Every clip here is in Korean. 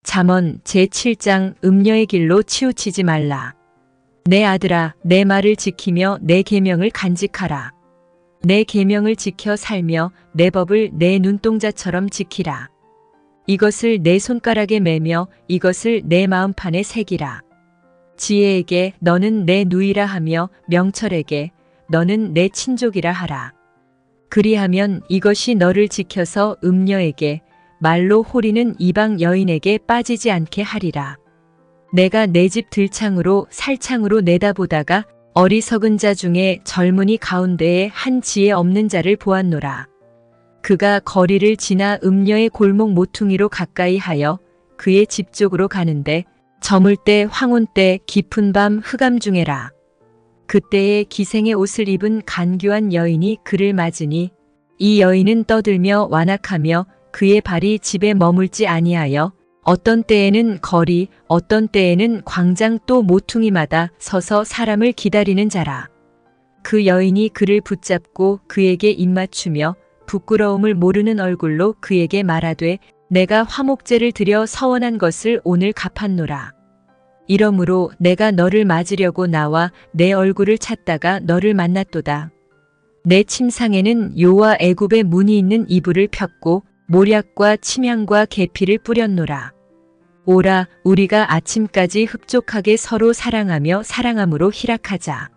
잠언 제7장 음녀의 길로 치우치지 말라. 내 아들아, 내 말을 지키며 내 계명을 간직하라. 내 계명을 지켜 살며 내 법을 내 눈동자처럼 지키라. 이것을 내 손가락에 매며 이것을 내 마음판에 새기라. 지혜에게 너는 내 누이라 하며 명철에게 너는 내 친족이라 하라. 그리하면 이것이 너를 지켜서 음녀에게 말로 호리는 이방 여인에게 빠지지 않게 하리라. 내가 내 집 들창으로 살창으로 내다보다가 어리석은 자 중에 젊은이 가운데에 한 지혜 없는 자를 보았노라. 그가 거리를 지나 음녀의 골목 모퉁이로 가까이 하여 그의 집 쪽으로 가는데 저물 때 황혼 때 깊은 밤 흑암 중에라. 그때에 기생의 옷을 입은 간교한 여인이 그를 맞으니 이 여인은 떠들며 완악하며 그의 발이 집에 머물지 아니하여 어떤 때에는 거리, 어떤 때에는 광장 또 모퉁이마다 서서 사람을 기다리는 자라. 그 여인이 그를 붙잡고 그에게 입맞추며 부끄러움을 모르는 얼굴로 그에게 말하되 내가 화목제를 드려 서원한 것을 오늘 갚았노라. 이러므로 내가 너를 맞으려고 나와 내 얼굴을 찾다가 너를 만났도다. 내 침상에는 요와 애굽의 문이 있는 이불을 폈고 모략과 침향과 계피를 뿌렸노라. 오라, 우리가 아침까지 흡족하게 서로 사랑하며 사랑함으로 희락하자.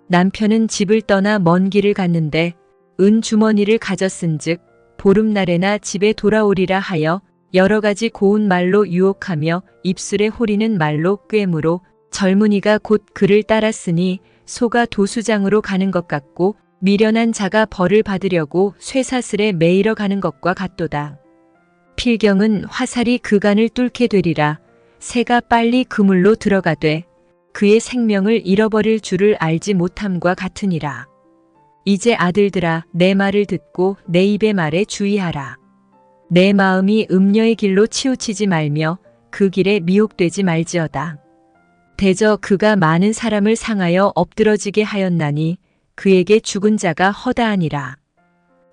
남편은 집을 떠나 먼 길을 갔는데 은 주머니를 가졌은즉 보름날에나 집에 돌아오리라 하여 여러 가지 고운 말로 유혹하며 입술에 호리는 말로 꿰므로 젊은이가 곧 그를 따랐으니 소가 도수장으로 가는 것 같고 미련한 자가 벌을 받으려고 쇠사슬에 매이러 가는 것과 같도다. 필경은 화살이 그간을 뚫게 되리라. 새가 빨리 그물로 들어가되 그의 생명을 잃어버릴 줄을 알지 못함과 같으니라. 이제 아들들아, 내 말을 듣고 내 입의 말에 주의하라. 내 마음이 음녀의 길로 치우치지 말며 그 길에 미혹되지 말지어다. 대저 그가 많은 사람을 상하여 엎드러지게 하였나니 그에게 죽은 자가 허다하니라.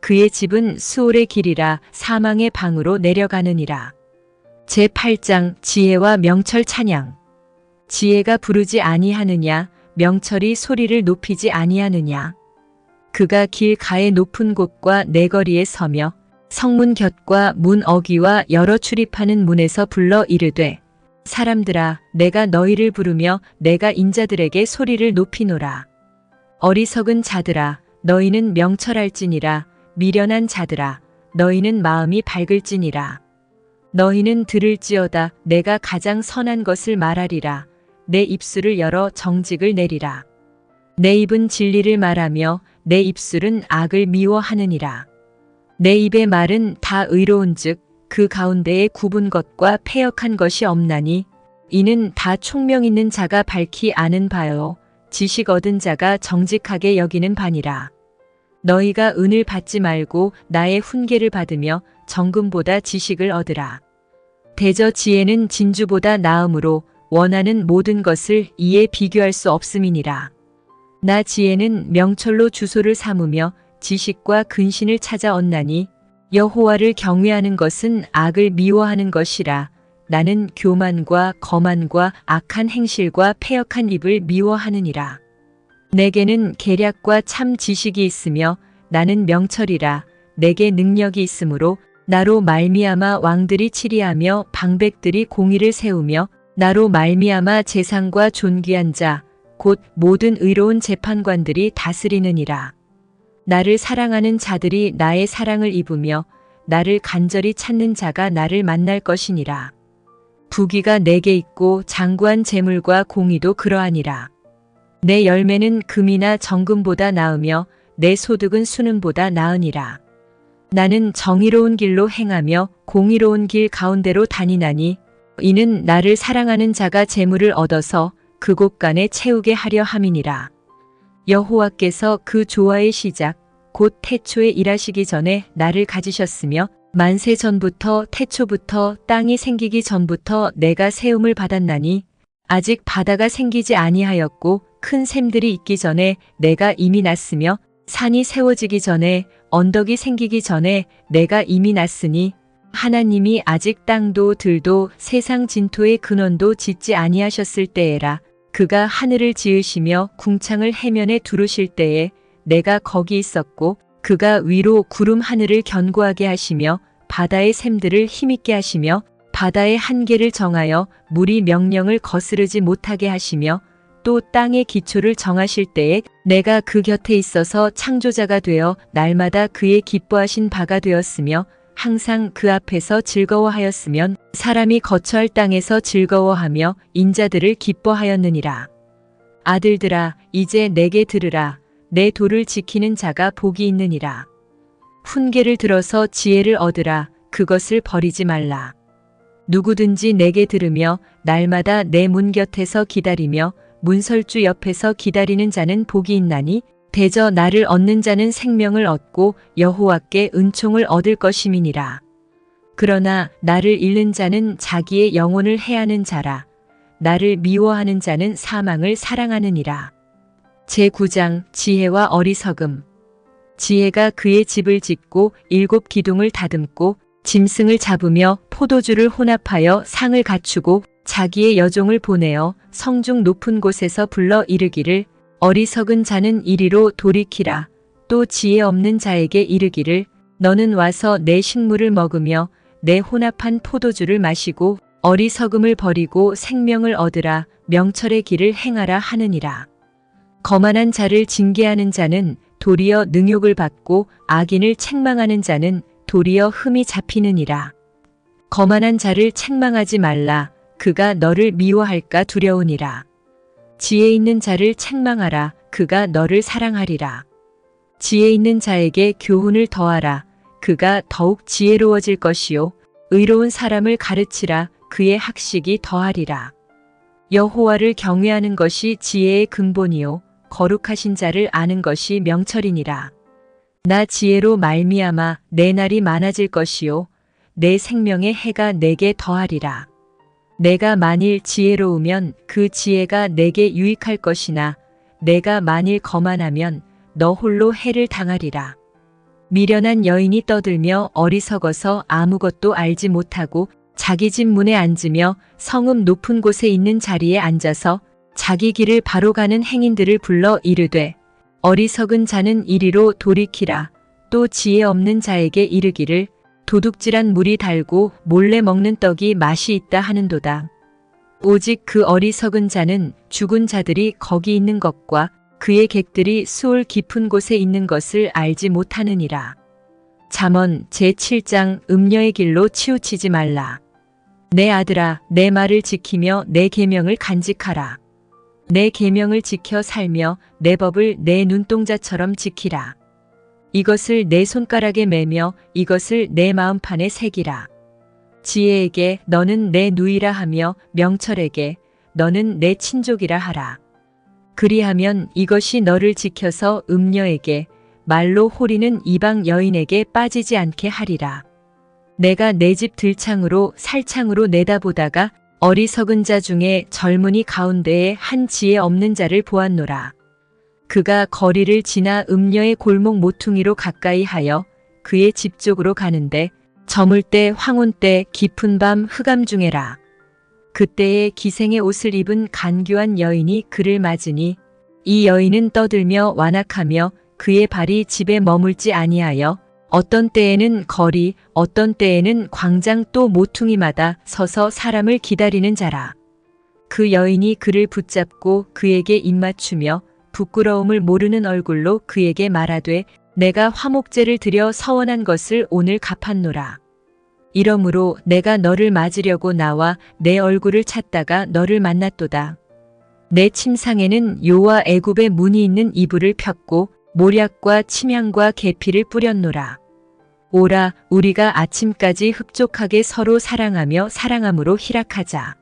그의 집은 수올의 길이라 사망의 방으로 내려가느니라. 제8장 지혜와 명철 찬양. 지혜가 부르지 아니하느냐, 명철이 소리를 높이지 아니하느냐. 그가 길 가의 높은 곳과 내거리에 서며 성문 곁과 문 어귀와 여러 출입하는 문에서 불러 이르되 사람들아, 내가 너희를 부르며 내가 인자들에게 소리를 높이노라. 어리석은 자들아, 너희는 명철할지니라. 미련한 자들아, 너희는 마음이 밝을지니라. 너희는 들을지어다. 내가 가장 선한 것을 말하리라. 내 입술을 열어 정직을 내리라. 내 입은 진리를 말하며 내 입술은 악을 미워하느니라. 내 입의 말은 다 의로운즉 그 가운데에 굽은 것과 패역한 것이 없나니 이는 다 총명 있는 자가 밝히 아는 바요 지식 얻은 자가 정직하게 여기는 바니라. 너희가 은을 받지 말고 나의 훈계를 받으며 정금보다 지식을 얻으라. 대저 지혜는 진주보다 나음으로 원하는 모든 것을 이에 비교할 수 없음이니라. 나 지혜는 명철로 주소를 삼으며 지식과 근신을 찾아 얻나니 여호와를 경외하는 것은 악을 미워하는 것이라. 나는 교만과 거만과 악한 행실과 패역한 입을 미워하느니라. 내게는 계략과 참 지식이 있으며 나는 명철이라. 내게 능력이 있으므로 나로 말미암아 왕들이 치리하며 방백들이 공의를 세우며 나로 말미암아 재상과 존귀한 자 곧 모든 의로운 재판관들이 다스리느니라. 나를 사랑하는 자들이 나의 사랑을 입으며 나를 간절히 찾는 자가 나를 만날 것이니라. 부귀가 내게 있고 장구한 재물과 공의도 그러하니라. 내 열매는 금이나 정금보다 나으며 내 소득은 수는보다 나으니라. 나는 정의로운 길로 행하며 공의로운 길 가운데로 다니나니 이는 나를 사랑하는 자가 재물을 얻어서 그곳 간에 채우게 하려 함이니라. 여호와께서 그 조화의 시작 곧 태초에 일하시기 전에 나를 가지셨으며 만세 전부터 태초부터 땅이 생기기 전부터 내가 세움을 받았나니 아직 바다가 생기지 아니하였고 큰 샘들이 있기 전에 내가 이미 났으며 산이 세워지기 전에 언덕이 생기기 전에 내가 이미 났으니 하나님이 아직 땅도 들도 세상 진토의 근원도 짓지 아니하셨을 때에라. 그가 하늘을 지으시며 궁창을 해면에 두르실 때에 내가 거기 있었고, 그가 위로 구름 하늘을 견고하게 하시며 바다의 샘들을 힘있게 하시며 바다의 한계를 정하여 물이 명령을 거스르지 못하게 하시며 또 땅의 기초를 정하실 때에 내가 그 곁에 있어서 창조자가 되어 날마다 그의 기뻐하신 바가 되었으며 항상 그 앞에서 즐거워하였으면 사람이 거처할 땅에서 즐거워하며 인자들을 기뻐하였느니라. 아들들아, 이제 내게 들으라. 내 도를 지키는 자가 복이 있느니라. 훈계를 들어서 지혜를 얻으라. 그것을 버리지 말라. 누구든지 내게 들으며 날마다 내 문 곁에서 기다리며 문설주 옆에서 기다리는 자는 복이 있나니 대저 나를 얻는 자는 생명을 얻고 여호와께 은총을 얻을 것임이니라. 그러나 나를 잃는 자는 자기의 영혼을 해하는 자라. 나를 미워하는 자는 사망을 사랑하느니라. 제9장 지혜와 어리석음. 지혜가 그의 집을 짓고 7 기둥을 다듬고 짐승을 잡으며 포도주를 혼합하여 상을 갖추고 자기의 여종을 보내어 성중 높은 곳에서 불러 이르기를 어리석은 자는 이리로 돌이키라. 또 지혜 없는 자에게 이르기를 너는 와서 내 식물을 먹으며 내 혼합한 포도주를 마시고 어리석음을 버리고 생명을 얻으라. 명철의 길을 행하라 하느니라. 거만한 자를 징계하는 자는 도리어 능욕을 받고 악인을 책망하는 자는 도리어 흠이 잡히느니라. 거만한 자를 책망하지 말라. 그가 너를 미워할까 두려우니라. 지혜 있는 자를 책망하라. 그가 너를 사랑하리라. 지혜 있는 자에게 교훈을 더하라. 그가 더욱 지혜로워질 것이요. 의로운 사람을 가르치라. 그의 학식이 더하리라. 여호와를 경외하는 것이 지혜의 근본이요. 거룩하신 자를 아는 것이 명철이니라. 나 지혜로 말미암아 내 날이 많아질 것이요. 내 생명의 해가 내게 더하리라. 내가 만일 지혜로우면 그 지혜가 내게 유익할 것이나 내가 만일 거만하면 너 홀로 해를 당하리라. 미련한 여인이 떠들며 어리석어서 아무것도 알지 못하고 자기 집 문에 앉으며 성읍 높은 곳에 있는 자리에 앉아서 자기 길을 바로 가는 행인들을 불러 이르되 어리석은 자는 이리로 돌이키라. 또 지혜 없는 자에게 이르기를 도둑질한 물이 달고 몰래 먹는 떡이 맛이 있다 하는도다. 오직 그 어리석은 자는 죽은 자들이 거기 있는 것과 그의 객들이 수올 깊은 곳에 있는 것을 알지 못하느니라. 잠언 제7장 음녀의 길로 치우치지 말라. 내 아들아, 내 말을 지키며 내 계명을 간직하라. 내 계명을 지켜 살며 내 법을 내 눈동자처럼 지키라. 이것을 내 손가락에 매며 이것을 내 마음판에 새기라. 지혜에게 너는 내 누이라 하며 명철에게 너는 내 친족이라 하라. 그리하면 이것이 너를 지켜서 음녀에게 말로 호리는 이방 여인에게 빠지지 않게 하리라. 내가 내 집 들창으로 살창으로 내다보다가 어리석은 자 중에 젊은이 가운데에 한 지혜 없는 자를 보았노라. 그가 거리를 지나 음녀의 골목 모퉁이로 가까이 하여 그의 집 쪽으로 가는데 저물 때 황혼 때 깊은 밤 흑암 중에라. 그때에 기생의 옷을 입은 간교한 여인이 그를 맞으니 이 여인은 떠들며 완악하며 그의 발이 집에 머물지 아니하여 어떤 때에는 거리 어떤 때에는 광장 또 모퉁이마다 서서 사람을 기다리는 자라. 그 여인이 그를 붙잡고 그에게 입맞추며 부끄러움을 모르는 얼굴로 그에게 말하되 내가 화목제를 드려 서원한 것을 오늘 갚았노라. 이러므로 내가 너를 맞으려고 나와 내 얼굴을 찾다가 너를 만났도다. 내 침상에는 요와 애굽의 문이 있는 이불을 폈고 모략과 침향과 계피를 뿌렸노라. 오라, 우리가 아침까지 흡족하게 서로 사랑하며 사랑함으로 희락하자.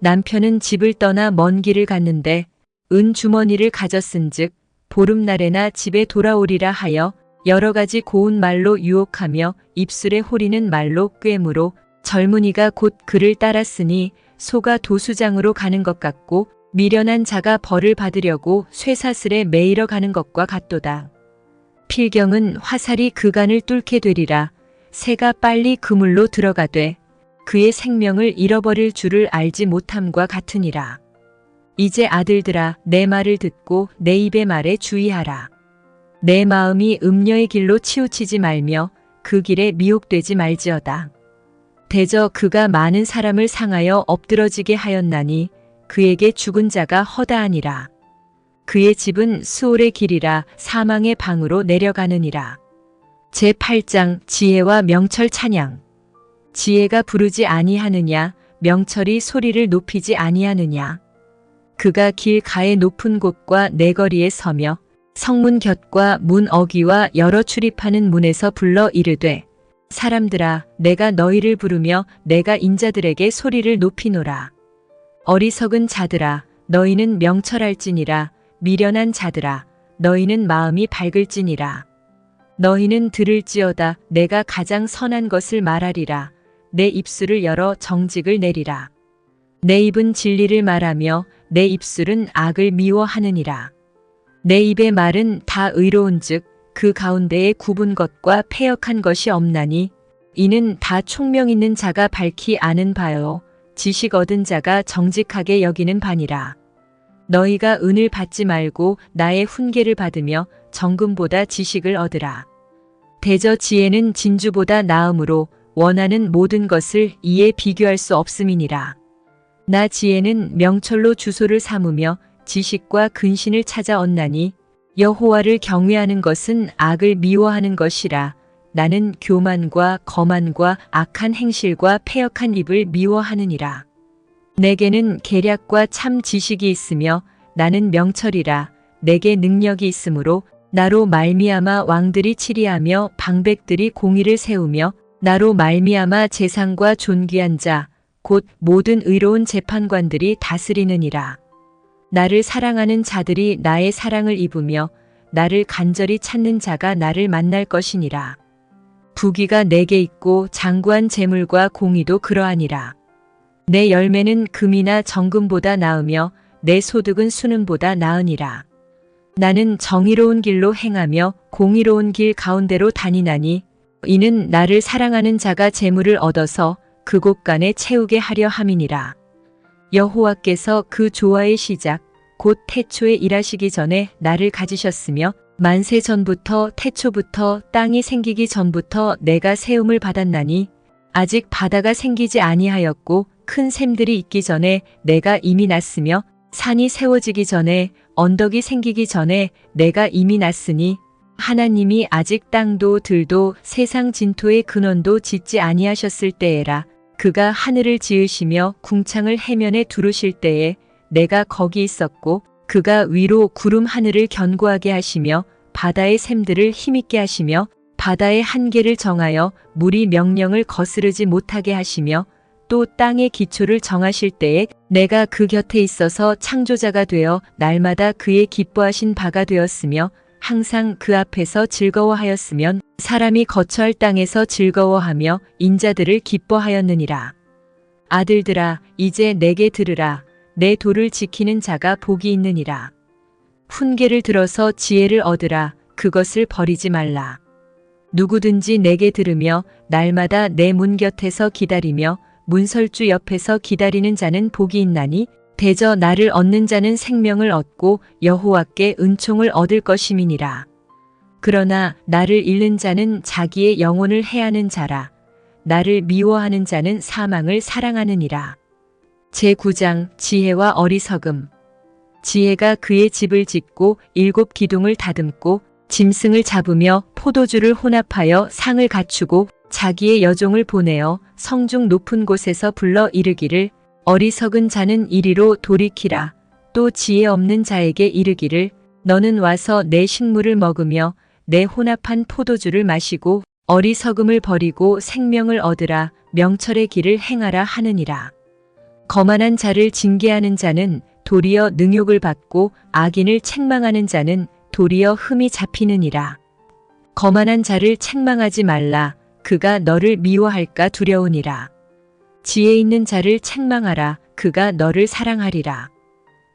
남편은 집을 떠나 먼 길을 갔는데 은 주머니를 가졌은즉 보름날에나 집에 돌아오리라 하여 여러 가지 고운 말로 유혹하며 입술에 호리는 말로 꿰므로 젊은이가 곧 그를 따랐으니 소가 도수장으로 가는 것 같고 미련한 자가 벌을 받으려고 쇠사슬에 매이러 가는 것과 같도다. 필경은 화살이 그간을 뚫게 되리라. 새가 빨리 그물로 들어가되 그의 생명을 잃어버릴 줄을 알지 못함과 같으니라. 이제 아들들아 내 말을 듣고 내 입의 말에 주의하라. 내 마음이 음녀의 길로 치우치지 말며 그 길에 미혹되지 말지어다. 대저 그가 많은 사람을 상하여 엎드러지게 하였나니 그에게 죽은 자가 허다하니라. 그의 집은 수올의 길이라 사망의 방으로 내려가느니라. 제8장 지혜와 명철 찬양. 지혜가 부르지 아니하느냐, 명철이 소리를 높이지 아니하느냐. 그가 길 가의 높은 곳과 내거리에 서며 성문 곁과 문 어귀와 여러 출입하는 문에서 불러 이르되 사람들아 내가 너희를 부르며 내가 인자들에게 소리를 높이노라. 어리석은 자들아 너희는 명철할지니라. 미련한 자들아 너희는 마음이 밝을지니라. 너희는 들을지어다. 내가 가장 선한 것을 말하리라. 내 입술을 열어 정직을 내리라. 내 입은 진리를 말하며 내 입술은 악을 미워하느니라. 내 입의 말은 다 의로운즉 그 가운데에 굽은 것과 패역한 것이 없나니 이는 다 총명 있는 자가 밝히 아는 바요 지식 얻은 자가 정직하게 여기는 바니라. 너희가 은을 받지 말고 나의 훈계를 받으며 정금보다 지식을 얻으라. 대저 지혜는 진주보다 나음으로 원하는 모든 것을 이에 비교할 수 없음이니라. 나 지혜는 명철로 주소를 삼으며 지식과 근신을 찾아 얻나니 여호와를 경외하는 것은 악을 미워하는 것이라. 나는 교만과 거만과 악한 행실과 패역한 입을 미워하느니라. 내게는 계략과 참 지식이 있으며 나는 명철이라. 내게 능력이 있으므로 나로 말미암아 왕들이 치리하며 방백들이 공의를 세우며 나로 말미암아 재상과 존귀한 자 곧 모든 의로운 재판관들이 다스리느니라. 나를 사랑하는 자들이 나의 사랑을 입으며 나를 간절히 찾는 자가 나를 만날 것이니라. 부귀가 내게 있고 장구한 재물과 공의도 그러하니라. 내 열매는 금이나 정금보다 나으며 내 소득은 수는보다 나으니라. 나는 정의로운 길로 행하며 공의로운 길 가운데로 다니나니 이는 나를 사랑하는 자가 재물을 얻어서 그곳간에 채우게 하려 함이니라. 여호와께서 그 조화의 시작 곧 태초에 일하시기 전에 나를 가지셨으며 만세 전부터 태초부터 땅이 생기기 전부터 내가 세움을 받았나니 아직 바다가 생기지 아니하였고 큰 샘들이 있기 전에 내가 이미 났으며 산이 세워지기 전에 언덕이 생기기 전에 내가 이미 났으니 하나님이 아직 땅도 들도 세상 진토의 근원도 짓지 아니하셨을 때에라. 그가 하늘을 지으시며 궁창을 해면에 두르실 때에 내가 거기 있었고 그가 위로 구름 하늘을 견고하게 하시며 바다의 샘들을 힘있게 하시며 바다의 한계를 정하여 물이 명령을 거스르지 못하게 하시며 또 땅의 기초를 정하실 때에 내가 그 곁에 있어서 창조자가 되어 날마다 그의 기뻐하신 바가 되었으며 항상 그 앞에서 즐거워하였으면 사람이 거처할 땅에서 즐거워하며 인자들을 기뻐하였느니라. 아들들아 이제 내게 들으라. 내 도를 지키는 자가 복이 있느니라. 훈계를 들어서 지혜를 얻으라. 그것을 버리지 말라. 누구든지 내게 들으며 날마다 내 문 곁에서 기다리며 문설주 옆에서 기다리는 자는 복이 있나니 대저 나를 얻는 자는 생명을 얻고 여호와께 은총을 얻을 것임이니라. 그러나 나를 잃는 자는 자기의 영혼을 해하는 자라. 나를 미워하는 자는 사망을 사랑하느니라. 제9장 지혜와 어리석음. 지혜가 그의 집을 짓고 7 기둥을 다듬고 짐승을 잡으며 포도주를 혼합하여 상을 갖추고 자기의 여종을 보내어 성중 높은 곳에서 불러 이르기를 어리석은 자는 이리로 돌이키라. 또 지혜 없는 자에게 이르기를 너는 와서 내 식물을 먹으며 내 혼합한 포도주를 마시고 어리석음을 버리고 생명을 얻으라. 명철의 길을 행하라 하느니라. 거만한 자를 징계하는 자는 도리어 능욕을 받고 악인을 책망하는 자는 도리어 흠이 잡히느니라. 거만한 자를 책망하지 말라. 그가 너를 미워할까 두려우니라. 지혜 있는 자를 책망하라. 그가 너를 사랑하리라.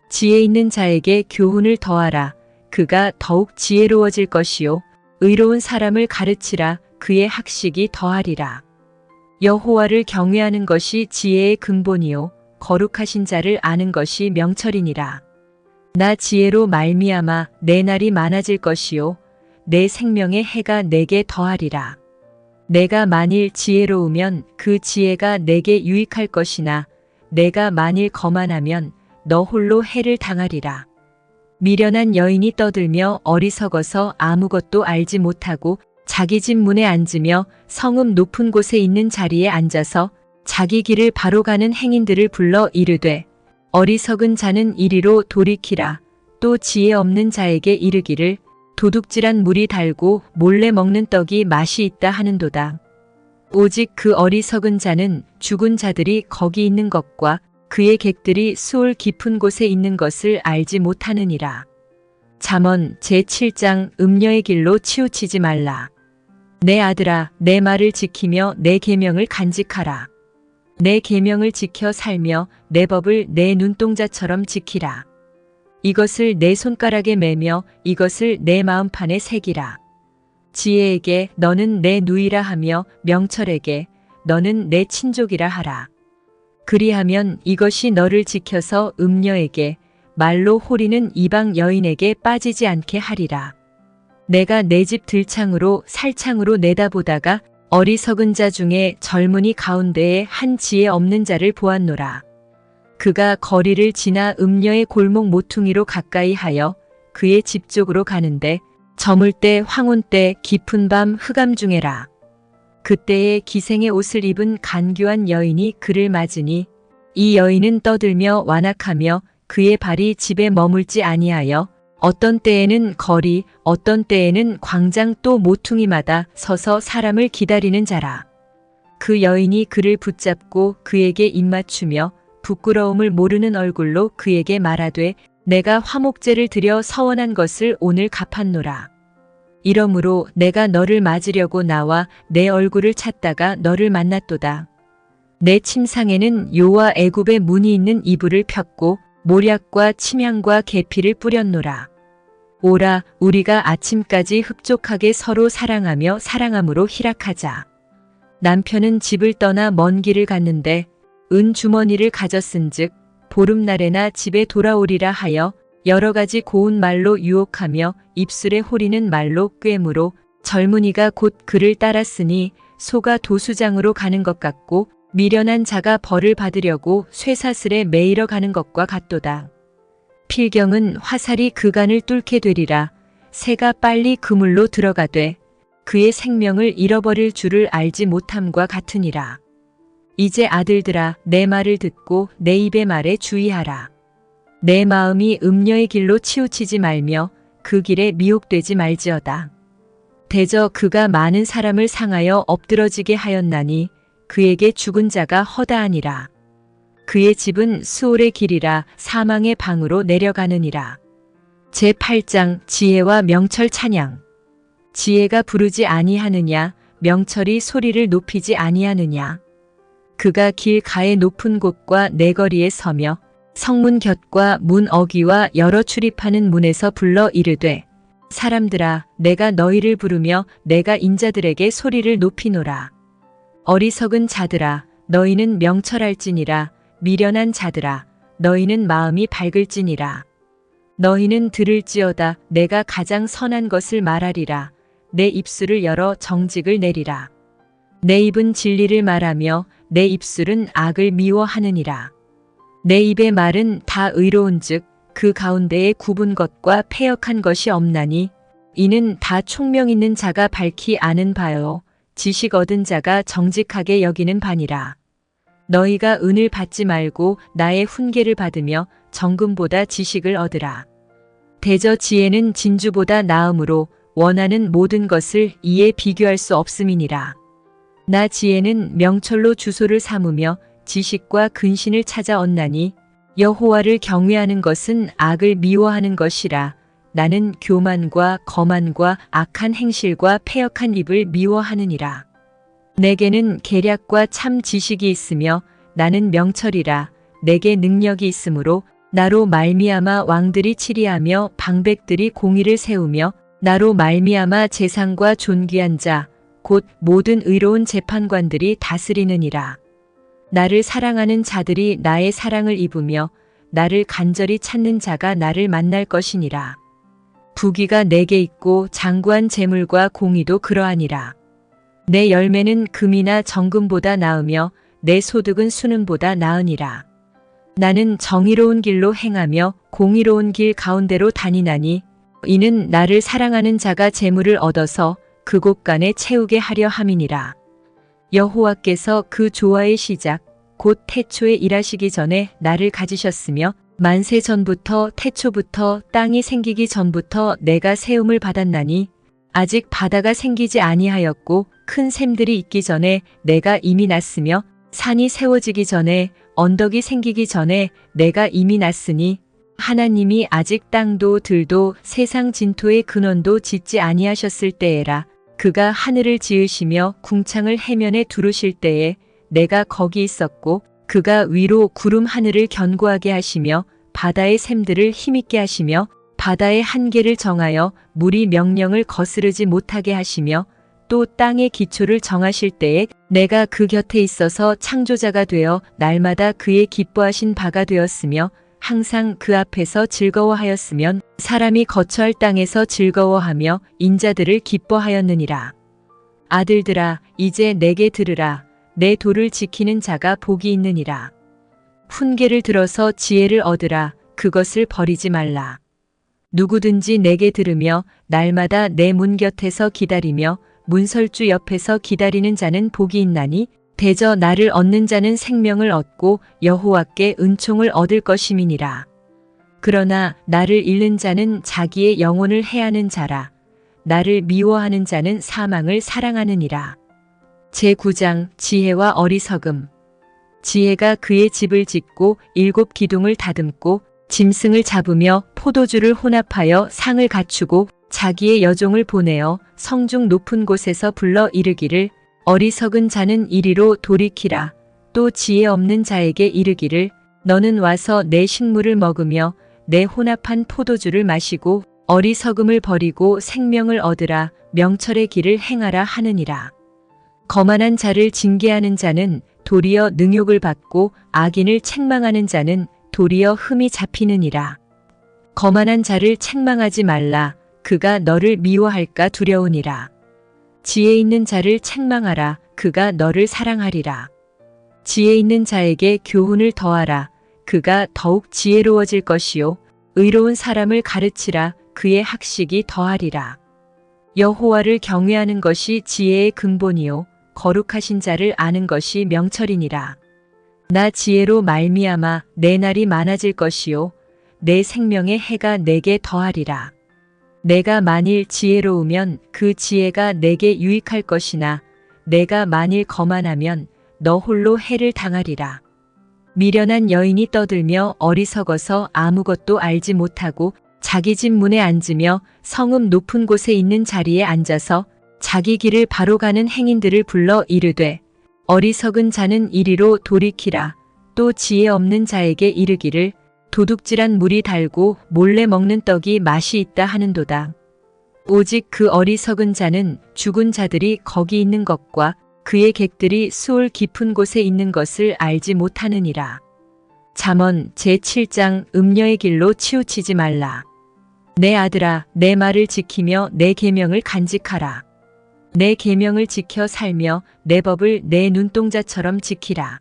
지혜 있는 자에게 교훈을 더하라. 그가 더욱 지혜로워질 것이요. 의로운 사람을 가르치라. 그의 학식이 더하리라. 여호와를 경외하는 것이 지혜의 근본이요 거룩하신 자를 아는 것이 명철이니라. 나 지혜로 말미암아 내 날이 많아질 것이요 내 생명의 해가 내게 더하리라. 내가 만일 지혜로우면 그 지혜가 내게 유익할 것이나 내가 만일 거만하면 너 홀로 해를 당하리라. 미련한 여인이 떠들며 어리석어서 아무것도 알지 못하고 자기 집 문에 앉으며 성읍 높은 곳에 있는 자리에 앉아서 자기 길을 바로 가는 행인들을 불러 이르되 어리석은 자는 이리로 돌이키라. 또 지혜 없는 자에게 이르기를 도둑질한 물이 달고 몰래 먹는 떡이 맛이 있다 하는도다. 오직 그 어리석은 자는 죽은 자들이 거기 있는 것과 그의 객들이 수올 깊은 곳에 있는 것을 알지 못하느니라. 잠언 제7장 음녀의 길로 치우치지 말라. 내 아들아 내 말을 지키며 내 계명을 간직하라. 내 계명을 지켜 살며 내 법을 내 눈동자처럼 지키라. 이것을 내 손가락에 매며 이것을 내 마음판에 새기라. 지혜에게 너는 내 누이라 하며 명철에게 너는 내 친족이라 하라. 그리하면 이것이 너를 지켜서 음녀에게 말로 호리는 이방 여인에게 빠지지 않게 하리라. 내가 내 집 들창으로 살창으로 내다보다가 어리석은 자 중에 젊은이 가운데에 한 지혜 없는 자를 보았노라. 그가 거리를 지나 음녀의 골목 모퉁이로 가까이 하여 그의 집 쪽으로 가는데 저물 때 황혼 때 깊은 밤 흑암 중에라. 그때에 기생의 옷을 입은 간교한 여인이 그를 맞으니 이 여인은 떠들며 완악하며 그의 발이 집에 머물지 아니하여 어떤 때에는 거리 어떤 때에는 광장 또 모퉁이마다 서서 사람을 기다리는 자라. 그 여인이 그를 붙잡고 그에게 입맞추며 부끄러움을 모르는 얼굴로 그에게 말하되 내가 화목제를 드려 서원한 것을 오늘 갚았노라. 이러므로 내가 너를 맞으려고 나와 내 얼굴을 찾다가 너를 만났도다. 내 침상에는 요와 애굽의 문이 있는 이불을 폈고 모략과 침향과 계피를 뿌렸노라. 오라 우리가 아침까지 흡족하게 서로 사랑하며 사랑함으로 희락하자. 남편은 집을 떠나 먼 길을 갔는데 은 주머니를 가졌은즉 보름날에나 집에 돌아오리라 하여 여러 가지 고운 말로 유혹하며 입술에 호리는 말로 꾀므로 젊은이가 곧 그를 따랐으니 소가 도수장으로 가는 것 같고 미련한 자가 벌을 받으려고 쇠사슬에 매이러 가는 것과 같도다. 필경은 화살이 그간을 뚫게 되리라. 새가 빨리 그물로 들어가되 그의 생명을 잃어버릴 줄을 알지 못함과 같으니라. 이제 아들들아 내 말을 듣고 내 입의 말에 주의하라. 내 마음이 음녀의 길로 치우치지 말며 그 길에 미혹되지 말지어다. 대저 그가 많은 사람을 상하여 엎드러지게 하였나니 그에게 죽은 자가 허다하니라. 그의 집은 수올의 길이라 사망의 방으로 내려가느니라. 제8장 지혜와 명철 찬양. 지혜가 부르지 아니하느냐 명철이 소리를 높이지 아니하느냐. 그가 길 가의 높은 곳과 내거리에 서며 성문 곁과 문 어귀와 여러 출입하는 문에서 불러 이르되 사람들아 내가 너희를 부르며 내가 인자들에게 소리를 높이노라. 어리석은 자들아 너희는 명철할지니라. 미련한 자들아 너희는 마음이 밝을지니라. 너희는 들을지어다. 내가 가장 선한 것을 말하리라. 내 입술을 열어 정직을 내리라. 내 입은 진리를 말하며 내 입술은 악을 미워하느니라. 내 입의 말은 다 의로운즉 그 가운데에 굽은 것과 패역한 것이 없나니 이는 다 총명 있는 자가 밝히 아는 바요 지식 얻은 자가 정직하게 여기는 바니라. 너희가 은을 받지 말고 나의 훈계를 받으며 정금보다 지식을 얻으라. 대저 지혜는 진주보다 나음으로 원하는 모든 것을 이에 비교할 수 없음이니라. 나 지혜는 명철로 주소를 삼으며 지식과 근신을 찾아 얻나니 여호와를 경외하는 것은 악을 미워하는 것이라. 나는 교만과 거만과 악한 행실과 패역한 입을 미워하느니라. 내게는 계략과 참 지식이 있으며 나는 명철이라. 내게 능력이 있으므로 나로 말미암아 왕들이 치리하며 방백들이 공의를 세우며 나로 말미암아 재상과 존귀한 자 곧 모든 의로운 재판관들이 다스리느니라. 나를 사랑하는 자들이 나의 사랑을 입으며 나를 간절히 찾는 자가 나를 만날 것이니라. 부귀가 내게 있고 장구한 재물과 공의도 그러하니라. 내 열매는 금이나 정금보다 나으며 내 소득은 수는보다 나으니라. 나는 정의로운 길로 행하며 공의로운 길 가운데로 다니나니 이는 나를 사랑하는 자가 재물을 얻어서 그곳간에 채우게 하려 함이니라. 여호와께서 그 조화의 시작 곧 태초에 일하시기 전에 나를 가지셨으며 만세 전부터 태초부터 땅이 생기기 전부터 내가 세움을 받았나니 아직 바다가 생기지 아니하였고 큰 샘들이 있기 전에 내가 이미 났으며 산이 세워지기 전에 언덕이 생기기 전에 내가 이미 났으니 하나님이 아직 땅도 들도 세상 진토의 근원도 짓지 아니하셨을 때에라. 그가 하늘을 지으시며 궁창을 해면에 두르실 때에 내가 거기 있었고 그가 위로 구름 하늘을 견고하게 하시며 바다의 샘들을 힘있게 하시며 바다의 한계를 정하여 물이 명령을 거스르지 못하게 하시며 또 땅의 기초를 정하실 때에 내가 그 곁에 있어서 창조자가 되어 날마다 그의 기뻐하신 바가 되었으며 항상 그 앞에서 즐거워하였으면 사람이 거처할 땅에서 즐거워하며 인자들을 기뻐하였느니라. 아들들아 이제 내게 들으라. 내 도를 지키는 자가 복이 있느니라. 훈계를 들어서 지혜를 얻으라. 그것을 버리지 말라. 누구든지 내게 들으며 날마다 내 문 곁에서 기다리며 문설주 옆에서 기다리는 자는 복이 있나니 대저 나를 얻는 자는 생명을 얻고 여호와께 은총을 얻을 것임이니라. 그러나 나를 잃는 자는 자기의 영혼을 해하는 자라. 나를 미워하는 자는 사망을 사랑하느니라. 제9장 지혜와 어리석음. 지혜가 그의 집을 짓고 7 기둥을 다듬고 짐승을 잡으며 포도주를 혼합하여 상을 갖추고 자기의 여종을 보내어 성중 높은 곳에서 불러 이르기를 어리석은 자는 이리로 돌이키라. 또 지혜 없는 자에게 이르기를 너는 와서 내 식물을 먹으며 내 혼합한 포도주를 마시고 어리석음을 버리고 생명을 얻으라. 명철의 길을 행하라 하느니라. 거만한 자를 징계하는 자는 도리어 능욕을 받고 악인을 책망하는 자는 도리어 흠이 잡히느니라. 거만한 자를 책망하지 말라. 그가 너를 미워할까 두려우니라. 지혜 있는 자를 책망하라. 그가 너를 사랑하리라. 지혜 있는 자에게 교훈을 더하라. 그가 더욱 지혜로워질 것이요. 의로운 사람을 가르치라. 그의 학식이 더하리라. 여호와를 경외하는 것이 지혜의 근본이요. 거룩하신 자를 아는 것이 명철이니라. 나 지혜로 말미암아 내 날이 많아질 것이요. 내 생명의 해가 내게 더하리라. 내가 만일 지혜로우면 그 지혜가 내게 유익할 것이나 내가 만일 거만하면 너 홀로 해를 당하리라. 미련한 여인이 떠들며 어리석어서 아무것도 알지 못하고 자기 집 문에 앉으며 성읍 높은 곳에 있는 자리에 앉아서 자기 길을 바로 가는 행인들을 불러 이르되 어리석은 자는 이리로 돌이키라. 또 지혜 없는 자에게 이르기를 도둑질한 물이 달고 몰래 먹는 떡이 맛이 있다 하는도다. 오직 그 어리석은 자는 죽은 자들이 거기 있는 것과 그의 객들이 수올 깊은 곳에 있는 것을 알지 못하느니라. 잠언 제7장 음녀의 길로 치우치지 말라. 내 아들아 내 말을 지키며 내 계명을 간직하라. 내 계명을 지켜 살며 내 법을 내 눈동자처럼 지키라.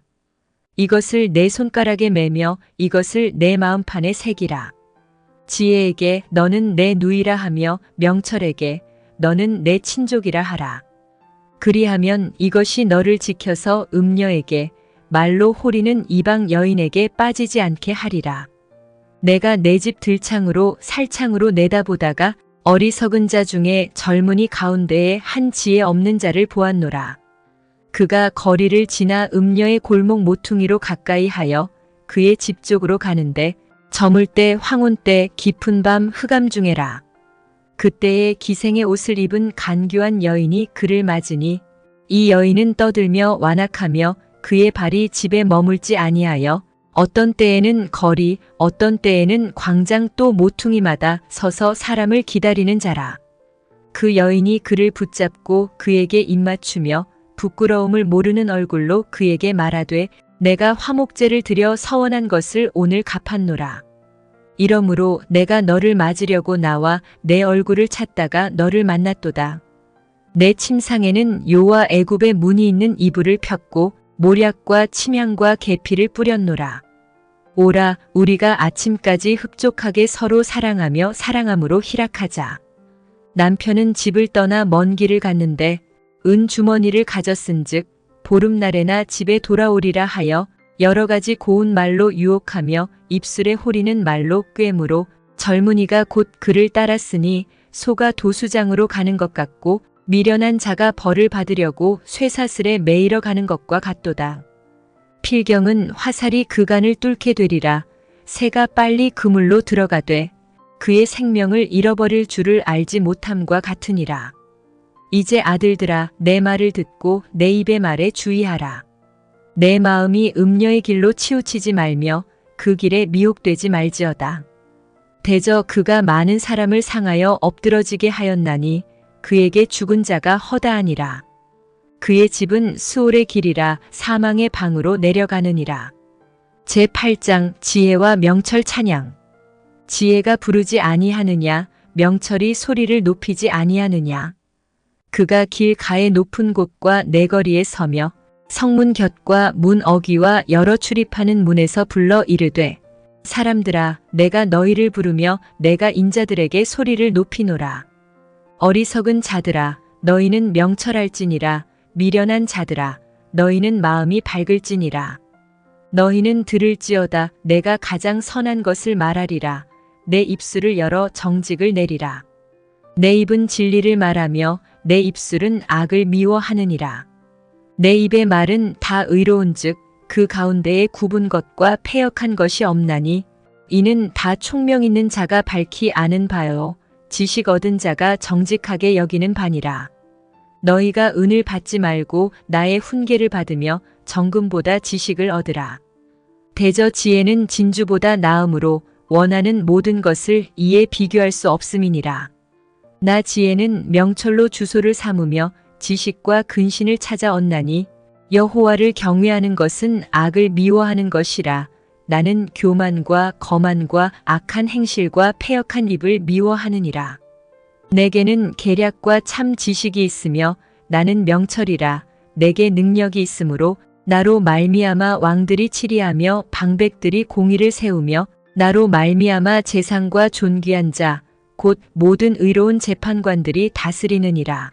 이것을 내 손가락에 매며 이것을 내 마음판에 새기라. 지혜에게 너는 내 누이라 하며 명철에게 너는 내 친족이라 하라. 그리하면 이것이 너를 지켜서 음녀에게 말로 호리는 이방 여인에게 빠지지 않게 하리라. 내가 내 집 들창으로 살창으로 내다보다가 어리석은 자 중에 젊은이 가운데에 한 지혜 없는 자를 보았노라. 그가 거리를 지나 음녀의 골목 모퉁이로 가까이 하여 그의 집 쪽으로 가는데 저물 때 황혼 때 깊은 밤 흑암 중에라. 그때에 기생의 옷을 입은 간교한 여인이 그를 맞으니 이 여인은 떠들며 완악하며 그의 발이 집에 머물지 아니하여 어떤 때에는 거리 어떤 때에는 광장 또 모퉁이마다 서서 사람을 기다리는 자라. 그 여인이 그를 붙잡고 그에게 입맞추며 부끄러움을 모르는 얼굴로 그에게 말하되 내가 화목제를 드려 서원한 것을 오늘 갚았노라. 이러므로 내가 너를 맞으려고 나와 내 얼굴을 찾다가 너를 만났도다. 내 침상에는 요와 애굽의 문이 있는 이불을 폈고 모략과 침향과 계피를 뿌렸노라. 오라 우리가 아침까지 흡족하게 서로 사랑하며 사랑함으로 희락하자. 남편은 집을 떠나 먼 길을 갔는데 은 주머니를 가졌은즉 보름날에나 집에 돌아오리라 하여 여러 가지 고운 말로 유혹하며 입술에 호리는 말로 꾀므로 젊은이가 곧 그를 따랐으니 소가 도수장으로 가는 것 같고 미련한 자가 벌을 받으려고 쇠사슬에 매이러 가는 것과 같도다. 필경은 화살이 그간을 뚫게 되리라. 새가 빨리 그물로 들어가되 그의 생명을 잃어버릴 줄을 알지 못함과 같으니라. 이제 아들들아 내 말을 듣고 내 입의 말에 주의하라. 내 마음이 음녀의 길로 치우치지 말며 그 길에 미혹되지 말지어다. 대저 그가 많은 사람을 상하여 엎드러지게 하였나니 그에게 죽은 자가 허다하니라. 그의 집은 수올의 길이라 사망의 방으로 내려가느니라. 제8장 지혜와 명철 찬양. 지혜가 부르지 아니하느냐 명철이 소리를 높이지 아니하느냐. 그가 길 가의 높은 곳과 내거리에 서며 성문 곁과 문 어귀와 여러 출입하는 문에서 불러 이르되 사람들아 내가 너희를 부르며 내가 인자들에게 소리를 높이노라. 어리석은 자들아 너희는 명철할지니라. 미련한 자들아 너희는 마음이 밝을지니라. 너희는 들을지어다. 내가 가장 선한 것을 말하리라. 내 입술을 열어 정직을 내리라. 내 입은 진리를 말하며 내 입술은 악을 미워하느니라. 내 입의 말은 다 의로운즉 그 가운데에 굽은 것과 패역한 것이 없나니 이는 다 총명 있는 자가 밝히 아는 바요 지식 얻은 자가 정직하게 여기는 바니라. 너희가 은을 받지 말고 나의 훈계를 받으며 정금보다 지식을 얻으라. 대저 지혜는 진주보다 나음으로 원하는 모든 것을 이에 비교할 수 없음이니라. 나 지혜는 명철로 주소를 삼으며 지식과 근신을 찾아 얻나니 여호와를 경외하는 것은 악을 미워하는 것이라. 나는 교만과 거만과 악한 행실과 패역한 입을 미워하느니라. 내게는 계략과 참 지식이 있으며 나는 명철이라. 내게 능력이 있으므로 나로 말미암아 왕들이 치리하며 방백들이 공의를 세우며 나로 말미암아 재상과 존귀한 자 곧 모든 의로운 재판관들이 다스리느니라.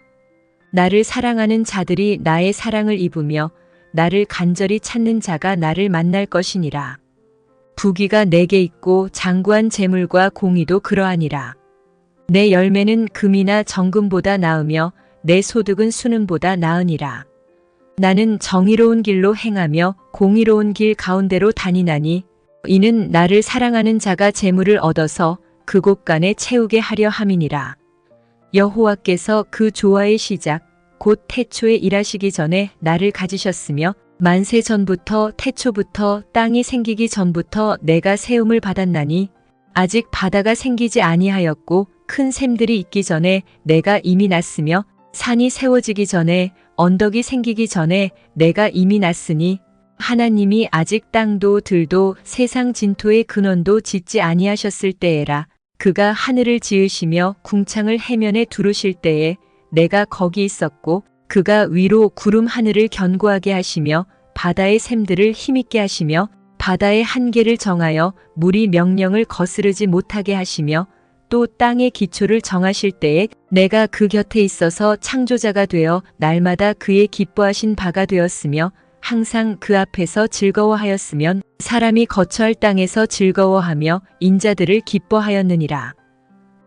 나를 사랑하는 자들이 나의 사랑을 입으며 나를 간절히 찾는 자가 나를 만날 것이니라. 부귀가 내게 있고 장구한 재물과 공의도 그러하니라. 내 열매는 금이나 정금보다 나으며 내 소득은 수는보다 나으니라. 나는 정의로운 길로 행하며 공의로운 길 가운데로 다니나니 이는 나를 사랑하는 자가 재물을 얻어서 그곳간에 채우게 하려 함이니라. 여호와께서 그 조화의 시작 곧 태초에 일하시기 전에 나를 가지셨으며 만세 전부터 태초부터 땅이 생기기 전부터 내가 세움을 받았나니 아직 바다가 생기지 아니하였고 큰 샘들이 있기 전에 내가 이미 났으며 산이 세워지기 전에 언덕이 생기기 전에 내가 이미 났으니 하나님이 아직 땅도 들도 세상 진토의 근원도 짓지 아니하셨을 때에라. 그가 하늘을 지으시며 궁창을 해면에 두르실 때에 내가 거기 있었고 그가 위로 구름 하늘을 견고하게 하시며 바다의 샘들을 힘있게 하시며 바다의 한계를 정하여 물이 명령을 거스르지 못하게 하시며 또 땅의 기초를 정하실 때에 내가 그 곁에 있어서 창조자가 되어 날마다 그의 기뻐하신 바가 되었으며 항상 그 앞에서 즐거워하였으면 사람이 거처할 땅에서 즐거워하며 인자들을 기뻐하였느니라.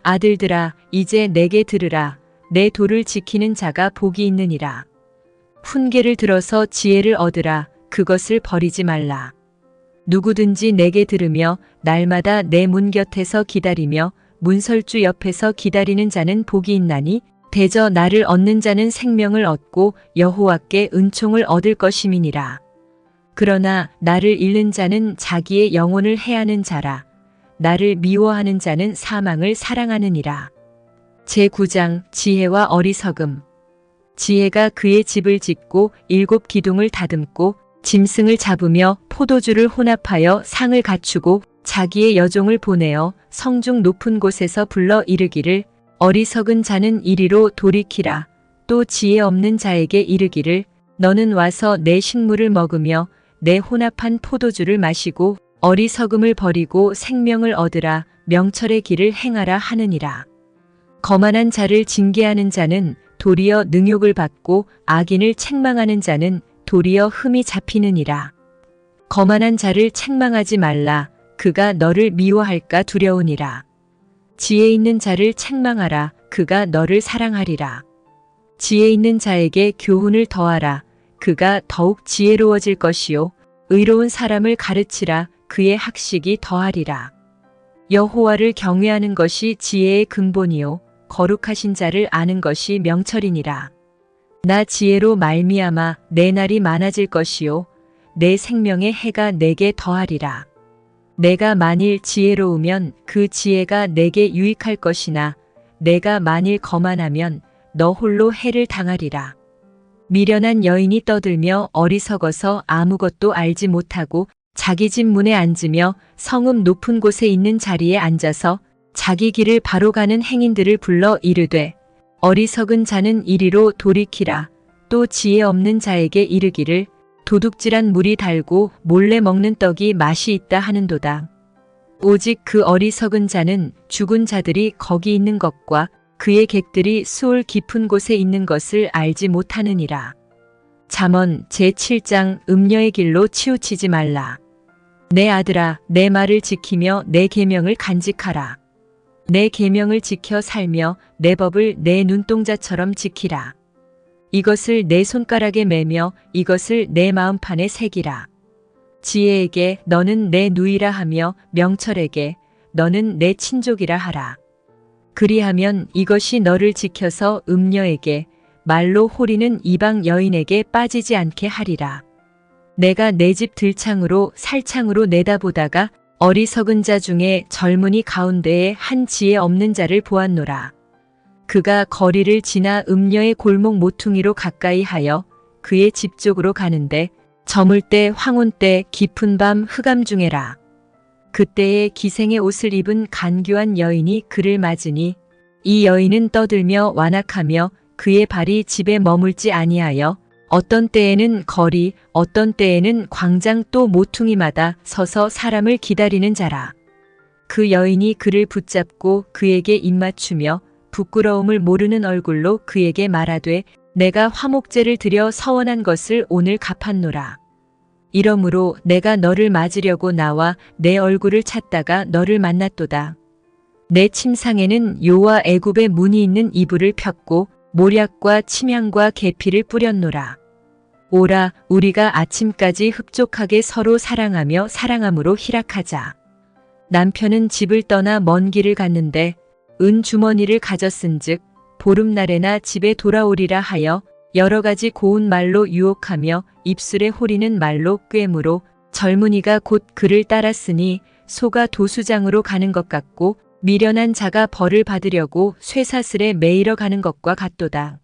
아들들아 이제 내게 들으라. 내 도를 지키는 자가 복이 있느니라. 훈계를 들어서 지혜를 얻으라. 그것을 버리지 말라. 누구든지 내게 들으며 날마다 내 문 곁에서 기다리며 문설주 옆에서 기다리는 자는 복이 있나니 대저 나를 얻는 자는 생명을 얻고 여호와께 은총을 얻을 것임이니라. 그러나 나를 잃는 자는 자기의 영혼을 해하는 자라. 나를 미워하는 자는 사망을 사랑하느니라. 제9장 지혜와 어리석음. 지혜가 그의 집을 짓고 7 기둥을 다듬고 짐승을 잡으며 포도주를 혼합하여 상을 갖추고 자기의 여종을 보내어 성중 높은 곳에서 불러 이르기를 어리석은 자는 이리로 돌이키라. 또 지혜 없는 자에게 이르기를 너는 와서 내 식물을 먹으며 내 혼합한 포도주를 마시고 어리석음을 버리고 생명을 얻으라. 명철의 길을 행하라 하느니라. 거만한 자를 징계하는 자는 도리어 능욕을 받고 악인을 책망하는 자는 도리어 흠이 잡히느니라. 거만한 자를 책망하지 말라. 그가 너를 미워할까 두려우니라. 지혜 있는 자를 책망하라. 그가 너를 사랑하리라. 지혜 있는 자에게 교훈을 더하라. 그가 더욱 지혜로워질 것이요. 의로운 사람을 가르치라. 그의 학식이 더하리라. 여호와를 경외하는 것이 지혜의 근본이요. 거룩하신 자를 아는 것이 명철이니라. 나 지혜로 말미암아 내 날이 많아질 것이요. 내 생명의 해가 내게 더하리라. 내가 만일 지혜로우면 그 지혜가 내게 유익할 것이나 내가 만일 거만하면 너 홀로 해를 당하리라. 미련한 여인이 떠들며 어리석어서 아무것도 알지 못하고 자기 집 문에 앉으며 성읍 높은 곳에 있는 자리에 앉아서 자기 길을 바로 가는 행인들을 불러 이르되 어리석은 자는 이리로 돌이키라. 또 지혜 없는 자에게 이르기를 도둑질한 물이 달고 몰래 먹는 떡이 맛이 있다 하는도다. 오직 그 어리석은 자는 죽은 자들이 거기 있는 것과 그의 객들이 수올 깊은 곳에 있는 것을 알지 못하느니라. 잠언 제7장 음녀의 길로 치우치지 말라. 내 아들아, 내 말을 지키며 내 계명을 간직하라. 내 계명을 지켜 살며 내 법을 내 눈동자처럼 지키라. 이것을 내 손가락에 매며 이것을 내 마음판에 새기라. 지혜에게 너는 내 누이라 하며 명철에게 너는 내 친족이라 하라. 그리하면 이것이 너를 지켜서 음녀에게 말로 호리는 이방 여인에게 빠지지 않게 하리라. 내가 내 집 들창으로 살창으로 내다보다가 어리석은 자 중에 젊은이 가운데에 한 지혜 없는 자를 보았노라. 그가 거리를 지나 음녀의 골목 모퉁이로 가까이 하여 그의 집 쪽으로 가는데 저물 때 황혼 때 깊은 밤 흑암 중에라. 그때에 기생의 옷을 입은 간교한 여인이 그를 맞으니 이 여인은 떠들며 완악하며 그의 발이 집에 머물지 아니하여 어떤 때에는 거리, 어떤 때에는 광장 또 모퉁이마다 서서 사람을 기다리는 자라. 그 여인이 그를 붙잡고 그에게 입맞추며 부끄러움을 모르는 얼굴로 그에게 말하되 내가 화목제를 드려 서원한 것을 오늘 갚았노라. 이러므로 내가 너를 맞으려고 나와 내 얼굴을 찾다가 너를 만났도다. 내 침상에는 요와 애굽의 문이 있는 이불을 폈고 모략과 침향과 계피를 뿌렸노라. 오라, 우리가 아침까지 흡족하게 서로 사랑하며 사랑함으로 희락하자. 남편은 집을 떠나 먼 길을 갔는데 은 주머니를 가졌은즉 보름날에나 집에 돌아오리라 하여 여러 가지 고운 말로 유혹하며 입술에 호리는 말로 꾀므로 젊은이가 곧 그를 따랐으니 소가 도수장으로 가는 것 같고 미련한 자가 벌을 받으려고 쇠사슬에 매이러 가는 것과 같도다.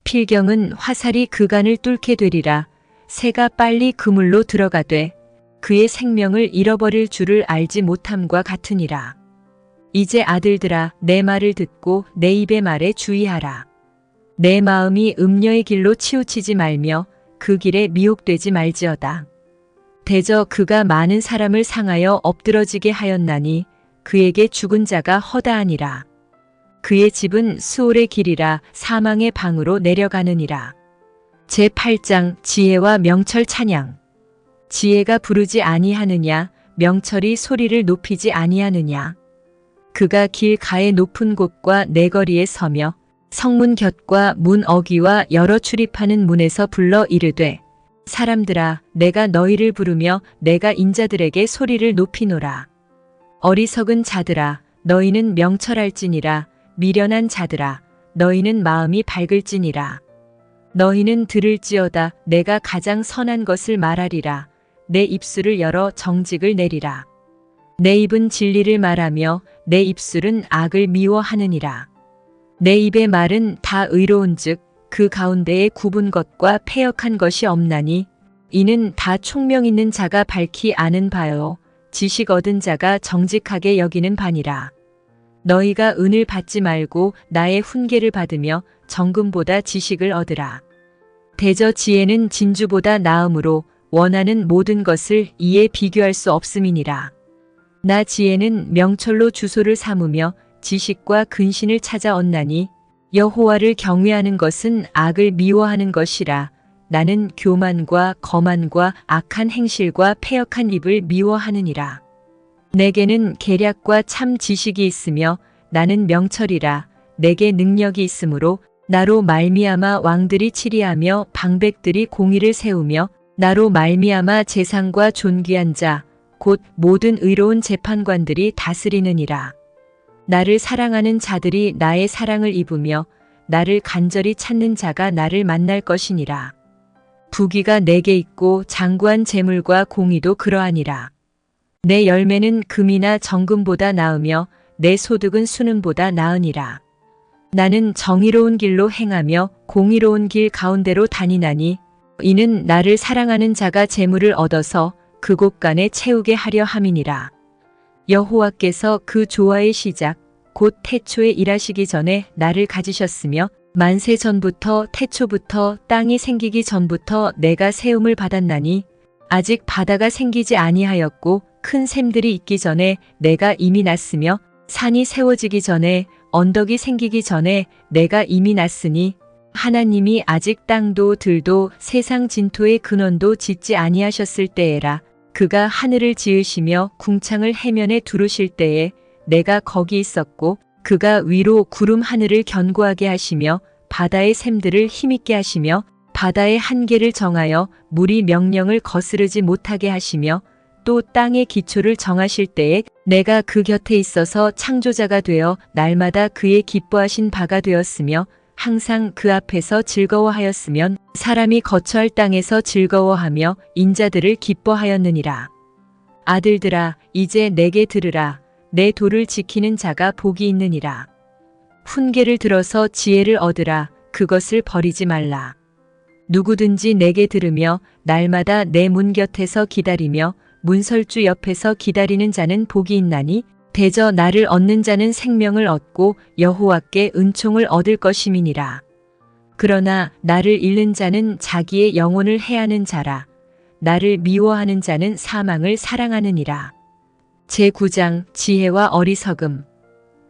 필경은 화살이 그간을 뚫게 되리라. 새가 빨리 그물로 들어가되 그의 생명을 잃어버릴 줄을 알지 못함과 같으니라. 이제 아들들아, 내 말을 듣고 내 입의 말에 주의하라. 내 마음이 음녀의 길로 치우치지 말며 그 길에 미혹되지 말지어다. 대저 그가 많은 사람을 상하여 엎드러지게 하였나니 그에게 죽은 자가 허다하니라. 그의 집은 수올의 길이라 사망의 방으로 내려가느니라. 제8장 지혜와 명철 찬양. 지혜가 부르지 아니하느냐, 명철이 소리를 높이지 아니하느냐. 그가 길 가의 높은 곳과 내거리에 서며 성문 곁과 문 어귀와 여러 출입하는 문에서 불러 이르되 사람들아, 내가 너희를 부르며 내가 인자들에게 소리를 높이노라. 어리석은 자들아, 너희는 명철할지니라. 미련한 자들아, 너희는 마음이 밝을지니라. 너희는 들을지어다. 내가 가장 선한 것을 말하리라. 내 입술을 열어 정직을 내리라. 내 입은 진리를 말하며 내 입술은 악을 미워하느니라. 내 입의 말은 다 의로운즉 그 가운데에 굽은 것과 패역한 것이 없나니 이는 다 총명 있는 자가 밝히 아는 바요 지식 얻은 자가 정직하게 여기는 바니라. 너희가 은을 받지 말고 나의 훈계를 받으며 정금보다 지식을 얻으라. 대저 지혜는 진주보다 나음으로 원하는 모든 것을 이에 비교할 수 없음이니라. 나 지혜는 명철로 주소를 삼으며 지식과 근신을 찾아 얻나니 여호와를 경외하는 것은 악을 미워하는 것이라. 나는 교만과 거만과 악한 행실과 패역한 입을 미워하느니라. 내게는 계략과 참 지식이 있으며 나는 명철이라. 내게 능력이 있으므로 나로 말미암아 왕들이 치리하며 방백들이 공의를 세우며 나로 말미암아 재상과 존귀한 자 곧 모든 의로운 재판관들이 다스리느니라. 나를 사랑하는 자들이 나의 사랑을 입으며 나를 간절히 찾는 자가 나를 만날 것이니라. 부귀가 내게 있고 장구한 재물과 공의도 그러하니라. 내 열매는 금이나 정금보다 나으며 내 소득은 수는보다 나으니라. 나는 정의로운 길로 행하며 공의로운 길 가운데로 다니나니 이는 나를 사랑하는 자가 재물을 얻어서 그곳 간에 채우게 하려 함이니라. 여호와께서 그 조화의 시작 곧 태초에 일하시기 전에 나를 가지셨으며 만세 전부터 태초부터 땅이 생기기 전부터 내가 세움을 받았나니 아직 바다가 생기지 아니하였고 큰 샘들이 있기 전에 내가 이미 났으며 산이 세워지기 전에 언덕이 생기기 전에 내가 이미 났으니 하나님이 아직 땅도 들도 세상 진토의 근원도 짓지 아니하셨을 때에라. 그가 하늘을 지으시며 궁창을 해면에 두르실 때에 내가 거기 있었고 그가 위로 구름 하늘을 견고하게 하시며 바다의 샘들을 힘있게 하시며 바다의 한계를 정하여 물이 명령을 거스르지 못하게 하시며 또 땅의 기초를 정하실 때에 내가 그 곁에 있어서 창조자가 되어 날마다 그의 기뻐하신 바가 되었으며 항상 그 앞에서 즐거워하였으면 사람이 거처할 땅에서 즐거워하며 인자들을 기뻐하였느니라. 아들들아 이제 내게 들으라. 내 도를 지키는 자가 복이 있느니라. 훈계를 들어서 지혜를 얻으라. 그것을 버리지 말라. 누구든지 내게 들으며 날마다 내 문 곁에서 기다리며 문설주 옆에서 기다리는 자는 복이 있나니 대저 나를 얻는 자는 생명을 얻고 여호와께 은총을 얻을 것임이니라. 그러나 나를 잃는 자는 자기의 영혼을 해하는 자라. 나를 미워하는 자는 사망을 사랑하느니라. 제9장 지혜와 어리석음.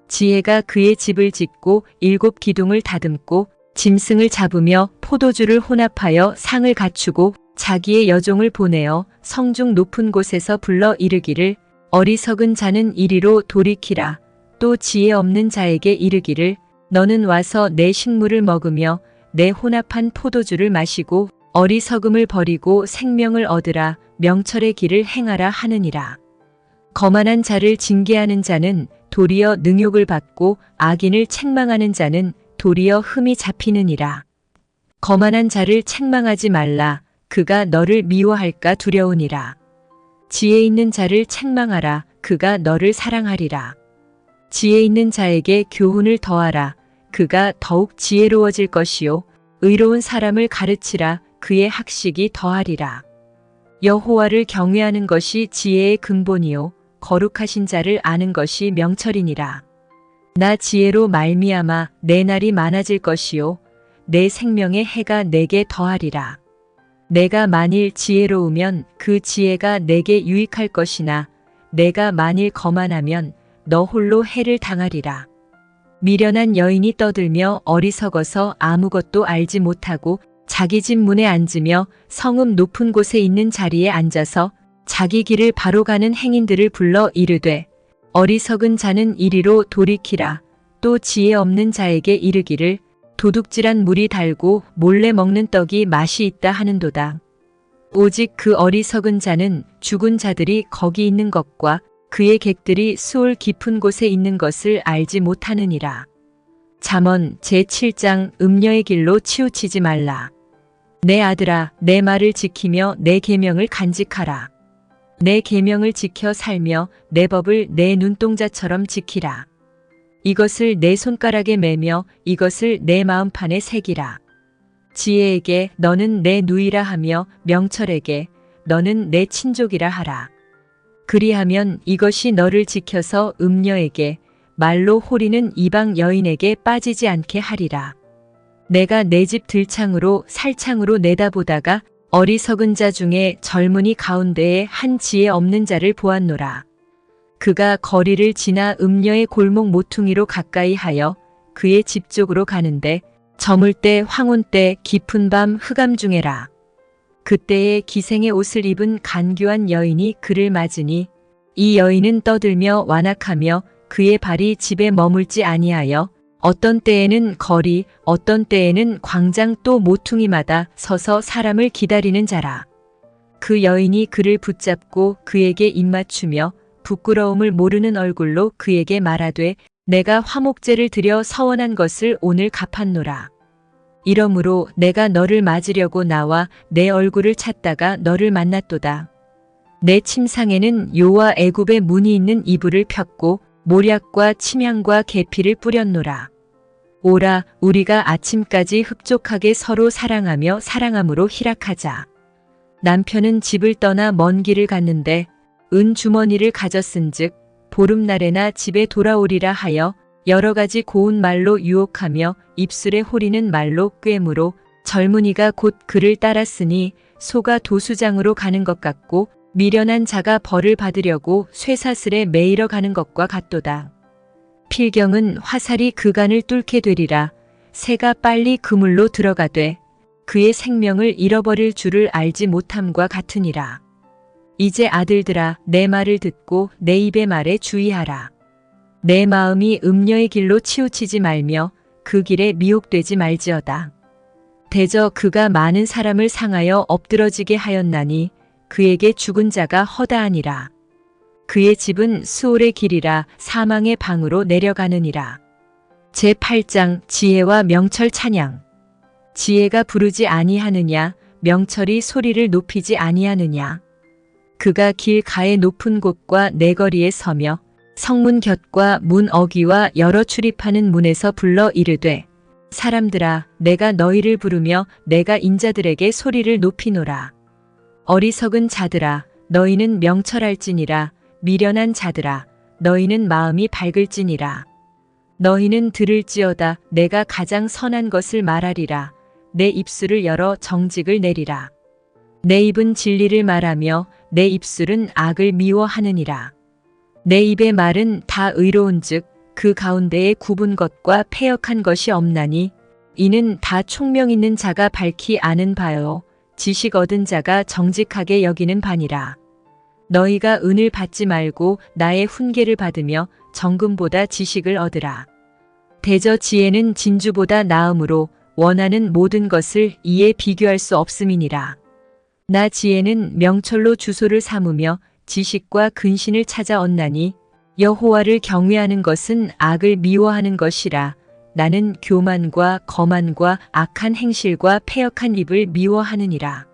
지혜가 그의 집을 짓고 7 기둥을 다듬고 짐승을 잡으며 포도주를 혼합하여 상을 갖추고 자기의 여종을 보내어 성중 높은 곳에서 불러 이르기를 어리석은 자는 이리로 돌이키라. 또 지혜 없는 자에게 이르기를 너는 와서 내 식물을 먹으며 내 혼합한 포도주를 마시고 어리석음을 버리고 생명을 얻으라. 명철의 길을 행하라 하느니라. 거만한 자를 징계하는 자는 도리어 능욕을 받고 악인을 책망하는 자는 도리어 흠이 잡히느니라. 거만한 자를 책망하지 말라. 그가 너를 미워할까 두려우니라. 지혜 있는 자를 책망하라. 그가 너를 사랑하리라. 지혜 있는 자에게 교훈을 더하라. 그가 더욱 지혜로워질 것이요. 의로운 사람을 가르치라. 그의 학식이 더하리라. 여호와를 경외하는 것이 지혜의 근본이요. 거룩하신 자를 아는 것이 명철이니라. 나 지혜로 말미암아 내 날이 많아질 것이요. 내 생명의 해가 내게 더하리라. 내가 만일 지혜로우면 그 지혜가 내게 유익할 것이나 내가 만일 거만하면 너 홀로 해를 당하리라. 미련한 여인이 떠들며 어리석어서 아무것도 알지 못하고 자기 집 문에 앉으며 성읍 높은 곳에 있는 자리에 앉아서 자기 길을 바로 가는 행인들을 불러 이르되 어리석은 자는 이리로 돌이키라. 또 지혜 없는 자에게 이르기를 도둑질한 물이 달고 몰래 먹는 떡이 맛이 있다 하는도다. 오직 그 어리석은 자는 죽은 자들이 거기 있는 것과 그의 객들이 수올 깊은 곳에 있는 것을 알지 못하느니라. 잠언 제7장 음녀의 길로 치우치지 말라. 내 아들아 내 말을 지키며 내 계명을 간직하라. 내 계명을 지켜 살며 내 법을 내 눈동자처럼 지키라. 이것을 내 손가락에 매며 이것을 내 마음판에 새기라. 지혜에게 너는 내 누이라 하며 명철에게 너는 내 친족이라 하라. 그리하면 이것이 너를 지켜서 음녀에게 말로 호리는 이방 여인에게 빠지지 않게 하리라. 내가 내 집 들창으로 살창으로 내다보다가 어리석은 자 중에 젊은이 가운데에 한 지혜 없는 자를 보았노라. 그가 거리를 지나 음녀의 골목 모퉁이로 가까이 하여 그의 집 쪽으로 가는데 저물 때 황혼 때 깊은 밤 흑암 중에라. 그때에 기생의 옷을 입은 간교한 여인이 그를 맞으니 이 여인은 떠들며 완악하며 그의 발이 집에 머물지 아니하여 어떤 때에는 거리 어떤 때에는 광장 또 모퉁이마다 서서 사람을 기다리는 자라. 그 여인이 그를 붙잡고 그에게 입맞추며 부끄러움을 모르는 얼굴로 그에게 말하되 내가 화목제를 드려 서원한 것을 오늘 갚았노라. 이러므로 내가 너를 맞으려고 나와 내 얼굴을 찾다가 너를 만났도다. 내 침상에는 요와 애굽의 문이 있는 이불을 폈고 모략과 침향과 계피를 뿌렸노라. 오라 우리가 아침까지 흡족하게 서로 사랑하며 사랑함으로 희락하자. 남편은 집을 떠나 먼 길을 갔는데 은 주머니를 가졌은즉 보름날에나 집에 돌아오리라 하여 여러 가지 고운 말로 유혹하며 입술에 호리는 말로 꿰므로 젊은이가 곧 그를 따랐으니 소가 도수장으로 가는 것 같고 미련한 자가 벌을 받으려고 쇠사슬에 매이러 가는 것과 같도다. 필경은 화살이 그간을 뚫게 되리라. 새가 빨리 그물로 들어가되 그의 생명을 잃어버릴 줄을 알지 못함과 같으니라. 이제 아들들아 내 말을 듣고 내 입의 말에 주의하라. 내 마음이 음녀의 길로 치우치지 말며 그 길에 미혹되지 말지어다. 대저 그가 많은 사람을 상하여 엎드러지게 하였나니 그에게 죽은 자가 허다하니라. 그의 집은 수올의 길이라 사망의 방으로 내려가느니라. 제8장 지혜와 명철 찬양. 지혜가 부르지 아니하느냐 명철이 소리를 높이지 아니하느냐. 그가 길 가의 높은 곳과 내거리에 서며 성문 곁과 문 어귀와 여러 출입하는 문에서 불러 이르되 사람들아 내가 너희를 부르며 내가 인자들에게 소리를 높이노라. 어리석은 자들아 너희는 명철할지니라. 미련한 자들아 너희는 마음이 밝을지니라. 너희는 들을지어다 내가 가장 선한 것을 말하리라. 내 입술을 열어 정직을 내리라. 내 입은 진리를 말하며 내 입술은 악을 미워하느니라. 내 입의 말은 다 의로운즉 그 가운데에 굽은 것과 패역한 것이 없나니 이는 다 총명 있는 자가 밝히 아는 바요 지식 얻은 자가 정직하게 여기는 바니라. 너희가 은을 받지 말고 나의 훈계를 받으며 정금보다 지식을 얻으라. 대저 지혜는 진주보다 나음으로 원하는 모든 것을 이에 비교할 수 없음이니라. 나 지혜는 명철로 주소를 삼으며 지식과 근신을 찾아 얻나니 여호와를 경외하는 것은 악을 미워하는 것이라. 나는 교만과 거만과 악한 행실과 패역한 입을 미워하느니라.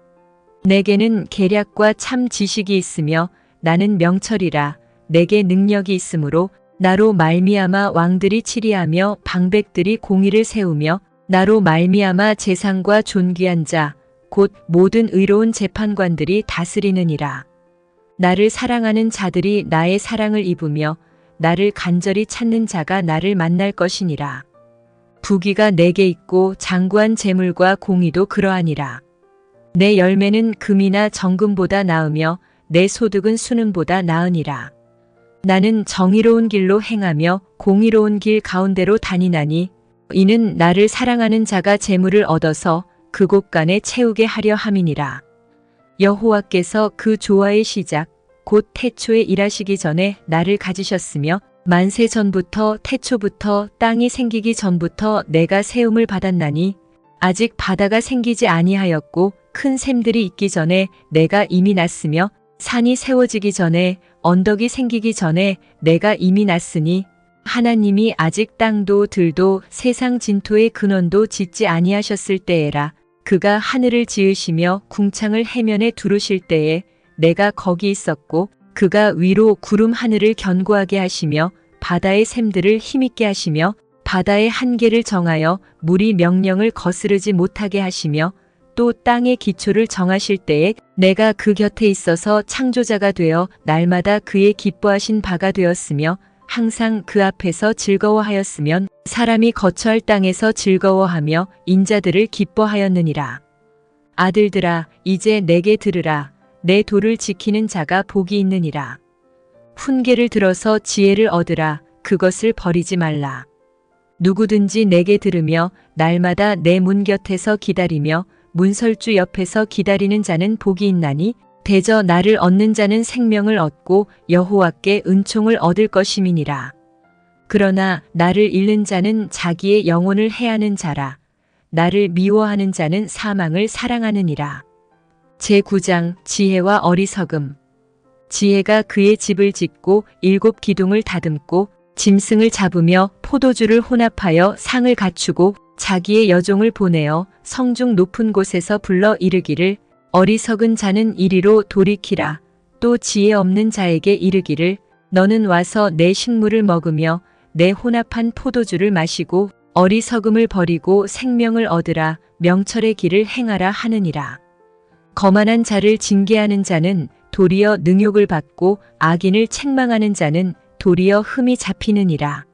내게는 계략과 참 지식이 있으며 나는 명철이라. 내게 능력이 있으므로 나로 말미암아 왕들이 치리하며 방백들이 공의를 세우며 나로 말미암아 재상과 존귀한 자 곧 모든 의로운 재판관들이 다스리느니라. 나를 사랑하는 자들이 나의 사랑을 입으며 나를 간절히 찾는 자가 나를 만날 것이니라. 부귀가 내게 있고 장구한 재물과 공의도 그러하니라. 내 열매는 금이나 정금보다 나으며 내 소득은 수는보다 나으니라. 나는 정의로운 길로 행하며 공의로운 길 가운데로 다니나니 이는 나를 사랑하는 자가 재물을 얻어서 그곳간에 채우게 하려 함이니라. 여호와께서 그 조화의 시작 곧 태초에 일하시기 전에 나를 가지셨으며 만세 전부터 태초부터 땅이 생기기 전부터 내가 세움을 받았나니 아직 바다가 생기지 아니하였고 큰 샘들이 있기 전에 내가 이미 났으며 산이 세워지기 전에 언덕이 생기기 전에 내가 이미 났으니 하나님이 아직 땅도 들도 세상 진토의 근원도 짓지 아니하셨을 때에라. 그가 하늘을 지으시며 궁창을 해면에 두르실 때에 내가 거기 있었고 그가 위로 구름 하늘을 견고하게 하시며 바다의 샘들을 힘있게 하시며 바다의 한계를 정하여 물이 명령을 거스르지 못하게 하시며 또 땅의 기초를 정하실 때에 내가 그 곁에 있어서 창조자가 되어 날마다 그의 기뻐하신 바가 되었으며 항상 그 앞에서 즐거워하였으면 사람이 거처할 땅에서 즐거워하며 인자들을 기뻐하였느니라. 아들들아, 이제 내게 들으라. 내 도를 지키는 자가 복이 있느니라. 훈계를 들어서 지혜를 얻으라. 그것을 버리지 말라. 누구든지 내게 들으며 날마다 내 문 곁에서 기다리며 문설주 옆에서 기다리는 자는 복이 있나니 대저 나를 얻는 자는 생명을 얻고 여호와께 은총을 얻을 것임이니라. 그러나 나를 잃는 자는 자기의 영혼을 해하는 자라. 나를 미워하는 자는 사망을 사랑하느니라. 제9장 지혜와 어리석음. 지혜가 그의 집을 짓고 7 기둥을 다듬고 짐승을 잡으며 포도주를 혼합하여 상을 갖추고 자기의 여종을 보내어 성중 높은 곳에서 불러 이르기를 어리석은 자는 이리로 돌이키라. 또 지혜 없는 자에게 이르기를 너는 와서 내 식물을 먹으며 내 혼합한 포도주를 마시고 어리석음을 버리고 생명을 얻으라. 명철의 길을 행하라 하느니라. 거만한 자를 징계하는 자는 도리어 능욕을 받고 악인을 책망하는 자는 도리어 흠이 잡히느니라.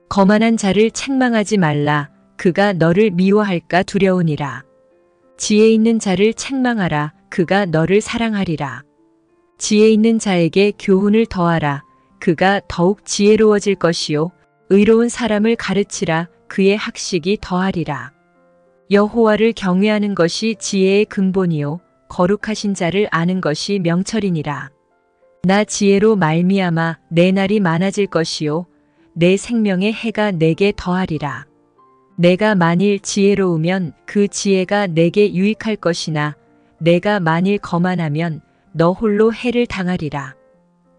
거만한 자를 책망하지 말라. 그가 너를 미워할까 두려우니라. 지혜 있는 자를 책망하라. 그가 너를 사랑하리라. 지혜 있는 자에게 교훈을 더하라. 그가 더욱 지혜로워질 것이요. 의로운 사람을 가르치라. 그의 학식이 더하리라. 여호와를 경외하는 것이 지혜의 근본이요. 거룩하신 자를 아는 것이 명철이니라. 나 지혜로 말미암아 내 날이 많아질 것이요. 내 생명의 해가 내게 더하리라. 내가 만일 지혜로우면 그 지혜가 내게 유익할 것이나 내가 만일 거만하면 너 홀로 해를 당하리라.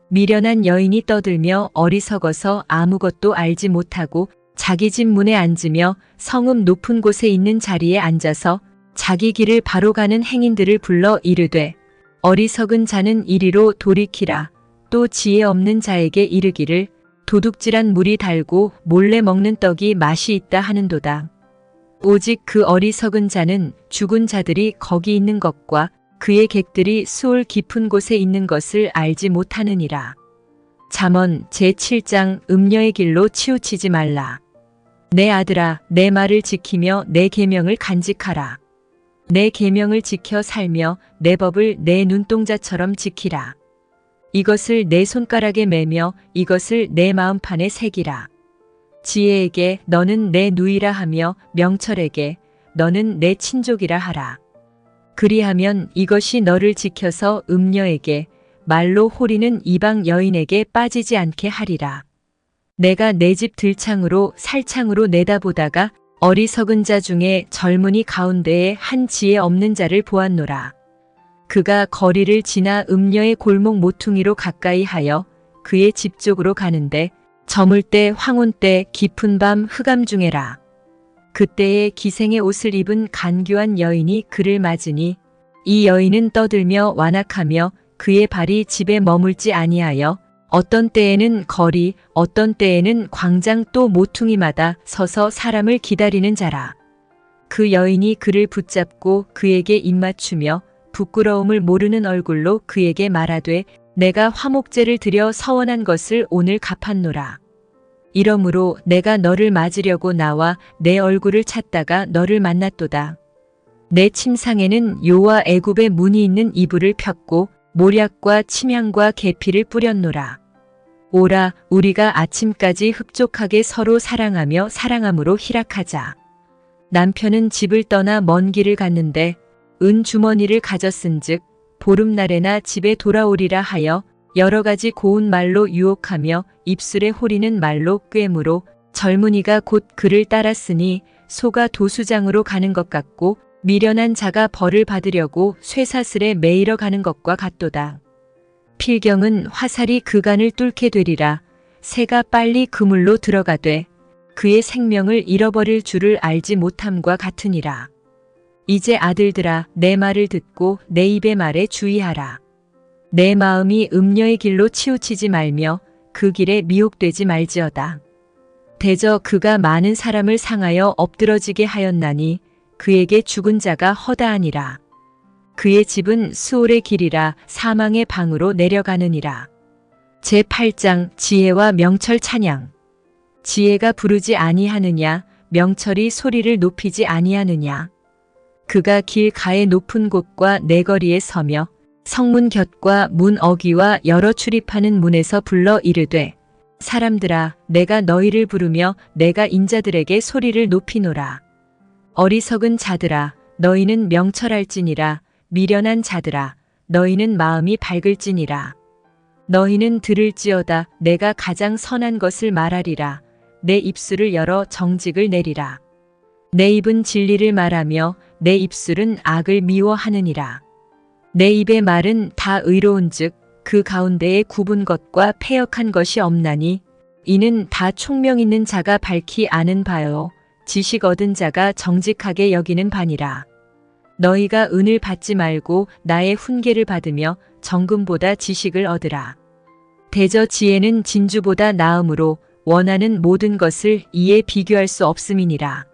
미련한 여인이 떠들며 어리석어서 아무것도 알지 못하고 자기 집 문에 앉으며 성읍 높은 곳에 있는 자리에 앉아서 자기 길을 바로 가는 행인들을 불러 이르되 어리석은 자는 이리로 돌이키라. 또 지혜 없는 자에게 이르기를 도둑질한 물이 달고 몰래 먹는 떡이 맛이 있다 하는도다. 오직 그 어리석은 자는 죽은 자들이 거기 있는 것과 그의 객들이 수올 깊은 곳에 있는 것을 알지 못하느니라. 잠언 제7장 음녀의 길로 치우치지 말라. 내 아들아, 내 말을 지키며 내 계명을 간직하라. 내 계명을 지켜 살며 내 법을 내 눈동자처럼 지키라. 이것을 내 손가락에 매며 이것을 내 마음판에 새기라. 지혜에게 너는 내 누이라 하며 명철에게 너는 내 친족이라 하라. 그리하면 이것이 너를 지켜서 음녀에게 말로 호리는 이방 여인에게 빠지지 않게 하리라. 내가 내 집 들창으로 살창으로 내다보다가 어리석은 자 중에 젊은이 가운데에 한 지혜 없는 자를 보았노라. 그가 거리를 지나 음녀의 골목 모퉁이로 가까이 하여 그의 집 쪽으로 가는데 저물 때 황혼 때 깊은 밤 흑암 중에라. 그때에 기생의 옷을 입은 간교한 여인이 그를 맞으니 이 여인은 떠들며 완악하며 그의 발이 집에 머물지 아니하여 어떤 때에는 거리 어떤 때에는 광장 또 모퉁이마다 서서 사람을 기다리는 자라. 그 여인이 그를 붙잡고 그에게 입맞추며 부끄러움을 모르는 얼굴로 그에게 말하되 내가 화목제를 드려 서원한 것을 오늘 갚았노라. 이러므로 내가 너를 맞으려고 나와 내 얼굴을 찾다가 너를 만났도다. 내 침상에는 요와 애굽의 문이 있는 이불을 폈고 모략과 침향과 계피를 뿌렸노라. 오라, 우리가 아침까지 흡족하게 서로 사랑하며 사랑함으로 희락하자. 남편은 집을 떠나 먼 길을 갔는데 은 주머니를 가졌은즉 보름날에나 집에 돌아오리라 하여 여러 가지 고운 말로 유혹하며 입술에 호리는 말로 꾀므로 젊은이가 곧 그를 따랐으니 소가 도수장으로 가는 것 같고 미련한 자가 벌을 받으려고 쇠사슬에 매이러 가는 것과 같도다. 필경은 화살이 그간을 뚫게 되리라. 새가 빨리 그물로 들어가되 그의 생명을 잃어버릴 줄을 알지 못함과 같으니라. 이제 아들들아, 내 말을 듣고 내 입의 말에 주의하라. 내 마음이 음녀의 길로 치우치지 말며 그 길에 미혹되지 말지어다. 대저 그가 많은 사람을 상하여 엎드러지게 하였나니 그에게 죽은 자가 허다하니라. 그의 집은 수올의 길이라 사망의 방으로 내려가느니라. 제8장 지혜와 명철 찬양. 지혜가 부르지 아니하느냐, 명철이 소리를 높이지 아니하느냐. 그가 길 가의 높은 곳과 내거리에 서며 성문 곁과 문 어귀와 여러 출입하는 문에서 불러 이르되, 사람들아, 내가 너희를 부르며 내가 인자들에게 소리를 높이노라. 어리석은 자들아, 너희는 명철할지니라. 미련한 자들아, 너희는 마음이 밝을지니라. 너희는 들을지어다. 내가 가장 선한 것을 말하리라. 내 입술을 열어 정직을 내리라. 내 입은 진리를 말하며 내 입술은 악을 미워하느니라. 내 입의 말은 다 의로운즉 그 가운데에 굽은 것과 패역한 것이 없나니 이는 다 총명 있는 자가 밝히 아는 바요 지식 얻은 자가 정직하게 여기는 바니라. 너희가 은을 받지 말고 나의 훈계를 받으며 정금보다 지식을 얻으라. 대저 지혜는 진주보다 나음으로 원하는 모든 것을 이에 비교할 수 없음이니라.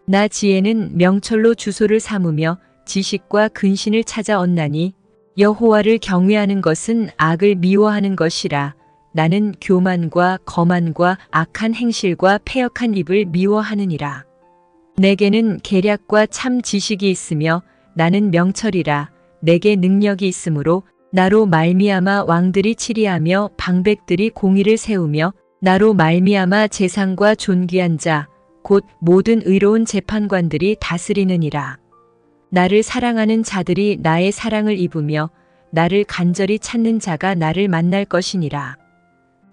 나 지혜는 명철로 주소를 삼으며 지식과 근신을 찾아 얻나니 여호와를 경외하는 것은 악을 미워하는 것이라. 나는 교만과 거만과 악한 행실과 패역한 입을 미워하느니라. 내게는 계략과 참 지식이 있으며 나는 명철이라. 내게 능력이 있으므로 나로 말미암아 왕들이 치리하며 방백들이 공의를 세우며 나로 말미암아 재상과 존귀한 자 곧 모든 의로운 재판관들이 다스리느니라. 나를 사랑하는 자들이 나의 사랑을 입으며 나를 간절히 찾는 자가 나를 만날 것이니라.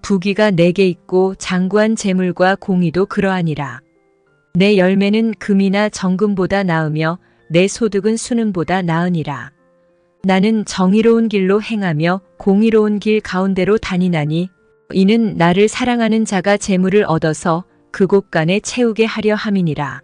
부귀가 내게 있고 장구한 재물과 공의도 그러하니라. 내 열매는 금이나 정금보다 나으며 내 소득은 수는보다 나으니라. 나는 정의로운 길로 행하며 공의로운 길 가운데로 다니나니 이는 나를 사랑하는 자가 재물을 얻어서 그곳 간에 채우게 하려 함이니라.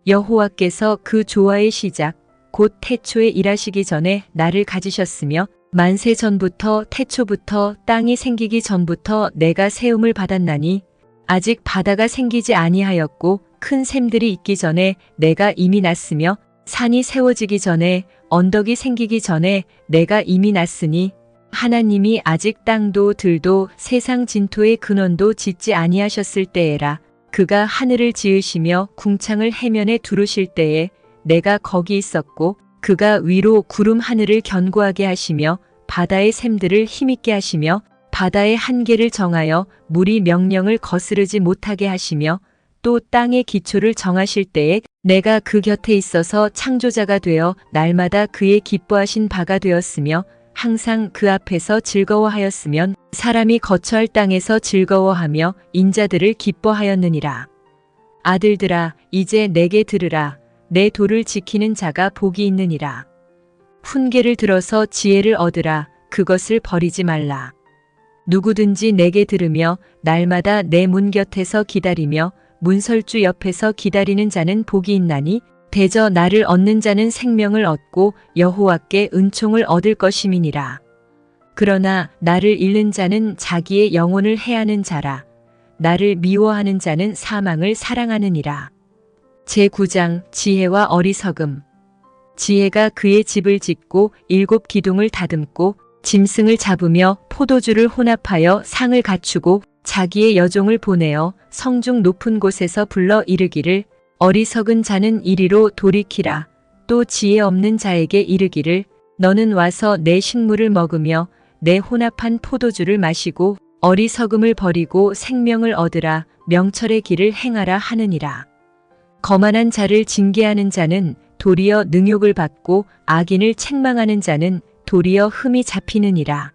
여호와께서 그 조화의 시작 곧 태초에 일하시기 전에 나를 가지셨으며 만세 전부터 태초부터 땅이 생기기 전부터 내가 세움을 받았나니 아직 바다가 생기지 아니하였고 큰 샘들이 있기 전에 내가 이미 났으며 산이 세워지기 전에 언덕이 생기기 전에 내가 이미 났으니 하나님이 아직 땅도 들도 세상 진토의 근원도 짓지 아니하셨을 때에라. 그가 하늘을 지으시며 궁창을 해면에 두르실 때에 내가 거기 있었고 그가 위로 구름 하늘을 견고하게 하시며 바다의 샘들을 힘있게 하시며 바다의 한계를 정하여 물이 명령을 거스르지 못하게 하시며 또 땅의 기초를 정하실 때에 내가 그 곁에 있어서 창조자가 되어 날마다 그의 기뻐하신 바가 되었으며 항상 그 앞에서 즐거워하였으면 사람이 거처할 땅에서 즐거워하며 인자들을 기뻐하였느니라. 아들들아, 이제 내게 들으라. 내 도를 지키는 자가 복이 있느니라. 훈계를 들어서 지혜를 얻으라. 그것을 버리지 말라. 누구든지 내게 들으며 날마다 내 문 곁에서 기다리며 문설주 옆에서 기다리는 자는 복이 있나니 대저 나를 얻는 자는 생명을 얻고 여호와께 은총을 얻을 것임이니라. 그러나 나를 잃는 자는 자기의 영혼을 해하는 자라. 나를 미워하는 자는 사망을 사랑하느니라. 제9장 지혜와 어리석음. 지혜가 그의 집을 짓고 7 기둥을 다듬고 짐승을 잡으며 포도주를 혼합하여 상을 갖추고 자기의 여종을 보내어 성중 높은 곳에서 불러 이르기를 어리석은 자는 이리로 돌이키라. 또 지혜 없는 자에게 이르기를 너는 와서 내 식물을 먹으며 내 혼합한 포도주를 마시고 어리석음을 버리고 생명을 얻으라. 명철의 길을 행하라 하느니라. 거만한 자를 징계하는 자는 도리어 능욕을 받고 악인을 책망하는 자는 도리어 흠이 잡히느니라.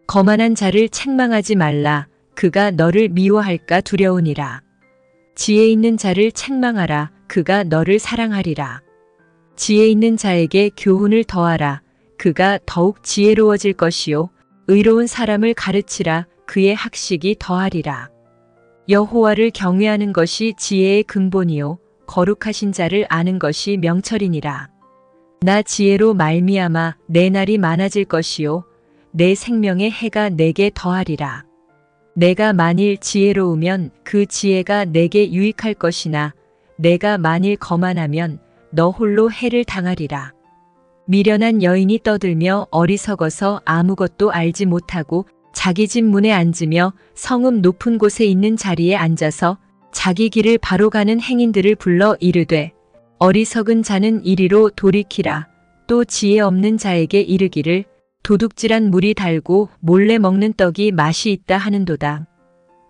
거만한 자를 책망하지 말라. 그가 너를 미워할까 두려우니라. 지혜 있는 자를 책망하라. 그가 너를 사랑하리라. 지혜 있는 자에게 교훈을 더하라. 그가 더욱 지혜로워질 것이요. 의로운 사람을 가르치라. 그의 학식이 더하리라. 여호와를 경외하는 것이 지혜의 근본이요. 거룩하신 자를 아는 것이 명철이니라. 나 지혜로 말미암아 내 날이 많아질 것이요. 내 생명의 해가 내게 더하리라. 내가 만일 지혜로우면 그 지혜가 내게 유익할 것이나 내가 만일 거만하면 너 홀로 해를 당하리라. 미련한 여인이 떠들며 어리석어서 아무것도 알지 못하고 자기 집 문에 앉으며 성읍 높은 곳에 있는 자리에 앉아서 자기 길을 바로 가는 행인들을 불러 이르되 어리석은 자는 이리로 돌이키라. 또 지혜 없는 자에게 이르기를 도둑질한 물이 달고 몰래 먹는 떡이 맛이 있다 하는도다.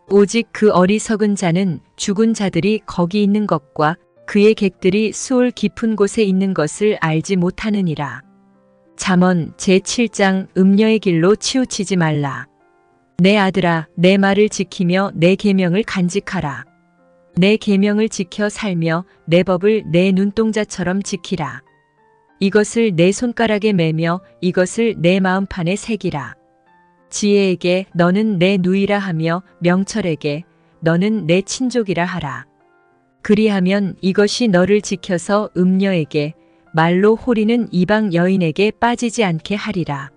오직 그 어리석은 자는 죽은 자들이 거기 있는 것과 그의 객들이 수올 깊은 곳에 있는 것을 알지 못하느니라. 잠언 제7장 음녀의 길로 치우치지 말라. 내 아들아, 내 말을 지키며 내 계명을 간직하라. 내 계명을 지켜 살며 내 법을 내 눈동자처럼 지키라. 이것을 내 손가락에 매며 이것을 내 마음판에 새기라. 지혜에게 너는 내 누이라 하며 명철에게 너는 내 친족이라 하라. 그리하면 이것이 너를 지켜서 음녀에게 말로 호리는 이방 여인에게 빠지지 않게 하리라.